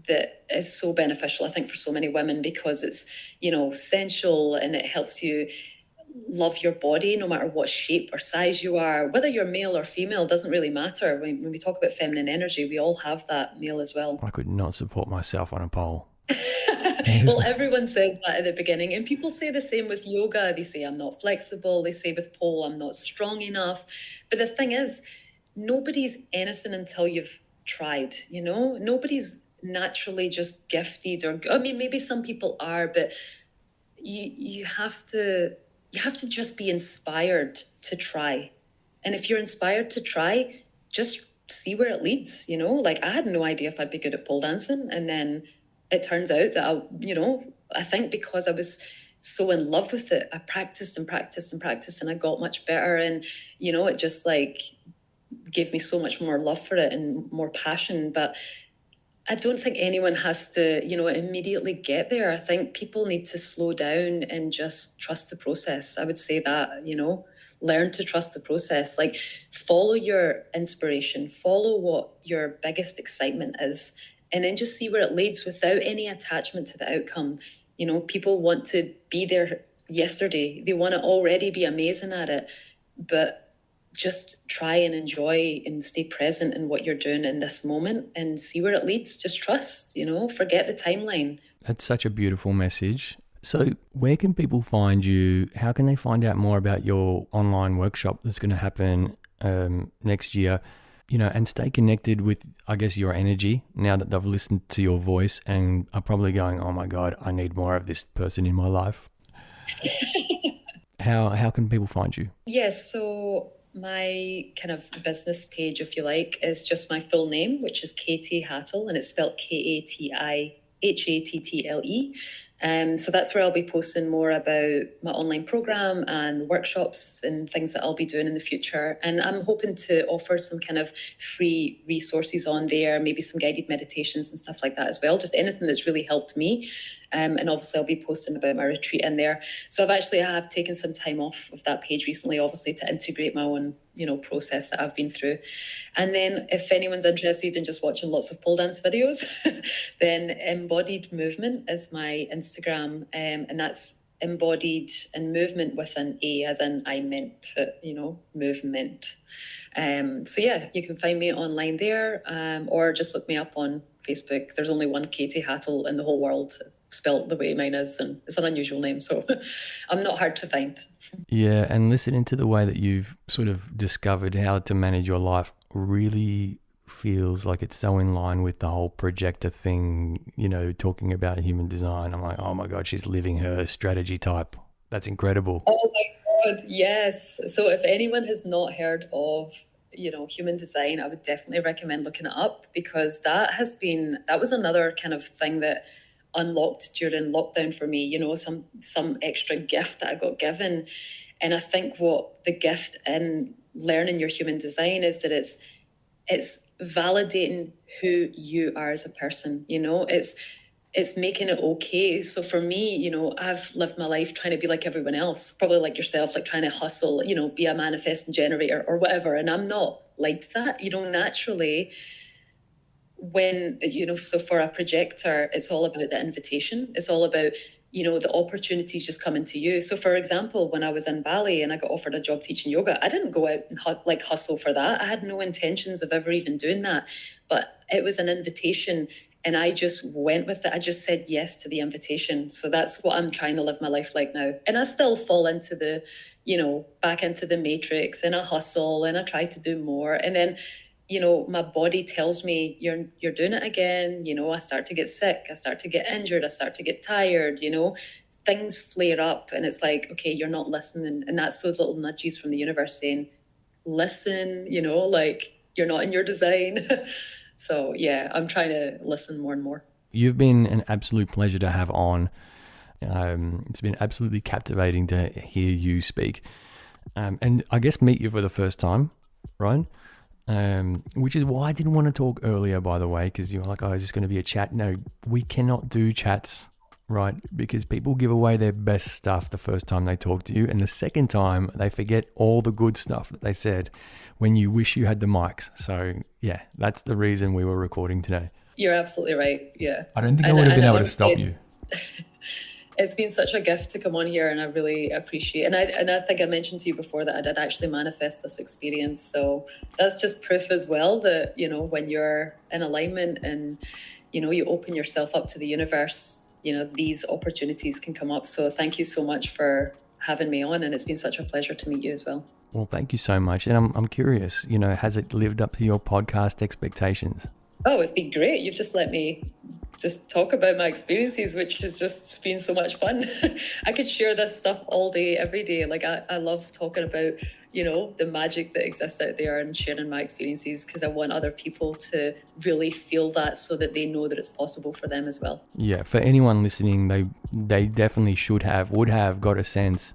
that is so beneficial, I think, for so many women, because it's, sensual, and it helps you love your body no matter what shape or size you are. Whether you're male or female doesn't really matter. When we talk about feminine energy, we all have that, male as well. I could not support myself on a pole. Well, everyone says that at the beginning, and people say the same with yoga. They say I'm not flexible. They say with pole I'm not strong enough. But the thing is, nobody's anything until you've tried, you know? Nobody's naturally just gifted, or I mean, maybe some people are, but you have to just be inspired to try. And if you're inspired to try, just see where it leads, you know? Like, I had no idea if I'd be good at pole dancing, and then it turns out that I think because I was so in love with it, I practiced and practiced and practiced, and I got much better. And, you know, it just like gave me so much more love for it and more passion. But I don't think anyone has to, you know, immediately get there. I think people need to slow down and just trust the process. I would say that, you know, learn to trust the process. Like, follow your inspiration, follow what your biggest excitement is, and then just see where it leads without any attachment to the outcome. You know, people want to be there yesterday. They want to already be amazing at it, but just try and enjoy and stay present in what you're doing in this moment and see where it leads. Just trust, you know, forget the timeline. That's such a beautiful message. So where can people find you? How can they find out more about your online workshop that's going to happen next year? You know, and stay connected with, I guess, your energy now that they've listened to your voice and are probably going, oh my God, I need more of this person in my life. How can people find you? Yes, so my kind of business page, if you like, is just my full name, which is Kati Hattle, and it's spelled KatiHattle. So that's where I'll be posting more about my online program and workshops and things that I'll be doing in the future. And I'm hoping to offer some kind of free resources on there, maybe some guided meditations and stuff like that as well. Just anything that's really helped me. And obviously I'll be posting about my retreat in there. So I have taken some time off of that page recently, obviously, to integrate my own, you know, process that I've been through. And then if anyone's interested in just watching lots of pole dance videos, then Embodied Movement is my Instagram. And that's embodied and movement with an A, as in I meant, you know, movement. So yeah, you can find me online there, or just look me up on Facebook. There's only one Kati Hattle in the whole world, spelt the way mine is, and it's an unusual name, so I'm not hard to find. Yeah, and listening to the way that you've sort of discovered how to manage your life really feels like it's so in line with the whole projector thing, you know, talking about human design. I'm like, oh my God, she's living her strategy type. That's incredible. Oh my God, yes. So if anyone has not heard of, you know, human design, I would definitely recommend looking it up, because that was another kind of thing that unlocked during lockdown for me, you know, some extra gift that I got given. And I think what the gift in learning your human design is that it's validating who you are as a person, you know, it's making it okay. So for me, you know, I've lived my life trying to be like everyone else, probably like yourself, like trying to hustle, you know, be a manifesting generator or whatever. And I'm not like that, you know, naturally. When, you know, so for a projector, it's all about the invitation. It's all about, you know, the opportunities just coming to you. So for example, when I was in Bali and I got offered a job teaching yoga, I didn't go out and hustle for that. I had no intentions of ever even doing that, but it was an invitation and I just went with it. I just said yes to the invitation. So that's what I'm trying to live my life like now. And I still fall into the, you know, back into the matrix, and I hustle and I try to do more. And then, you know, my body tells me you're doing it again. You know, I start to get sick. I start to get injured. I start to get tired, you know, things flare up and it's like, okay, you're not listening. And that's those little nudges from the universe saying, listen, you know, like you're not in your design. So yeah, I'm trying to listen more and more. You've been an absolute pleasure to have on. It's been absolutely captivating to hear you speak. And I guess meet you for the first time, right? Which is why I didn't want to talk earlier, by the way, because you were like, oh, is this going to be a chat? No, we cannot do chats, right? Because people give away their best stuff the first time they talk to you. And the second time, they forget all the good stuff that they said when you wish you had the mics. So, yeah, that's the reason we were recording today. You're absolutely right. Yeah. I don't think I would have been able to stop you. It's been such a gift to come on here, and I really appreciate it. And I think I mentioned to you before that I did actually manifest this experience. So that's just proof as well that, you know, when you're in alignment and, you know, you open yourself up to the universe, these opportunities can come up. So thank you so much for having me on, and it's been such a pleasure to meet you as well. Well, thank you so much. And I'm curious, has it lived up to your podcast expectations? Oh, it's been great. You've just let me just talk about my experiences, which has just been so much fun. I could share this stuff all day, every day. Like I love talking about, the magic that exists out there and sharing my experiences, because I want other people to really feel that, so that they know that it's possible for them as well. Yeah, for anyone listening, they definitely would have got a sense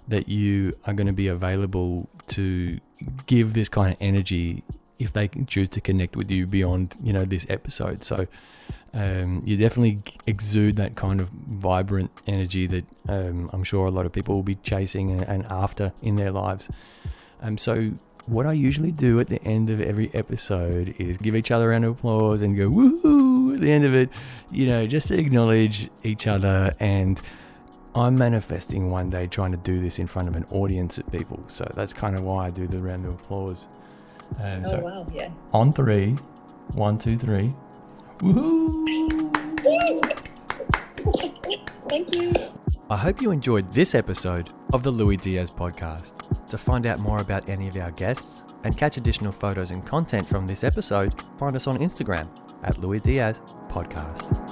that you are going to be available to give this kind of energy if they can choose to connect with you beyond, this episode. So you definitely exude that kind of vibrant energy that I'm sure a lot of people will be chasing and after in their lives. So what I usually do at the end of every episode is give each other a round of applause and go woohoo at the end of it, just to acknowledge each other. And I'm manifesting one day trying to do this in front of an audience of people. So that's kind of why I do the round of applause. Oh, wow, yeah. On 3, 1, 2, 3. Woohoo! Thank you. I hope you enjoyed this episode of the Lui Diaz Podcast. To find out more about any of our guests and catch additional photos and content from this episode, find us on Instagram at Lui Diaz Podcast.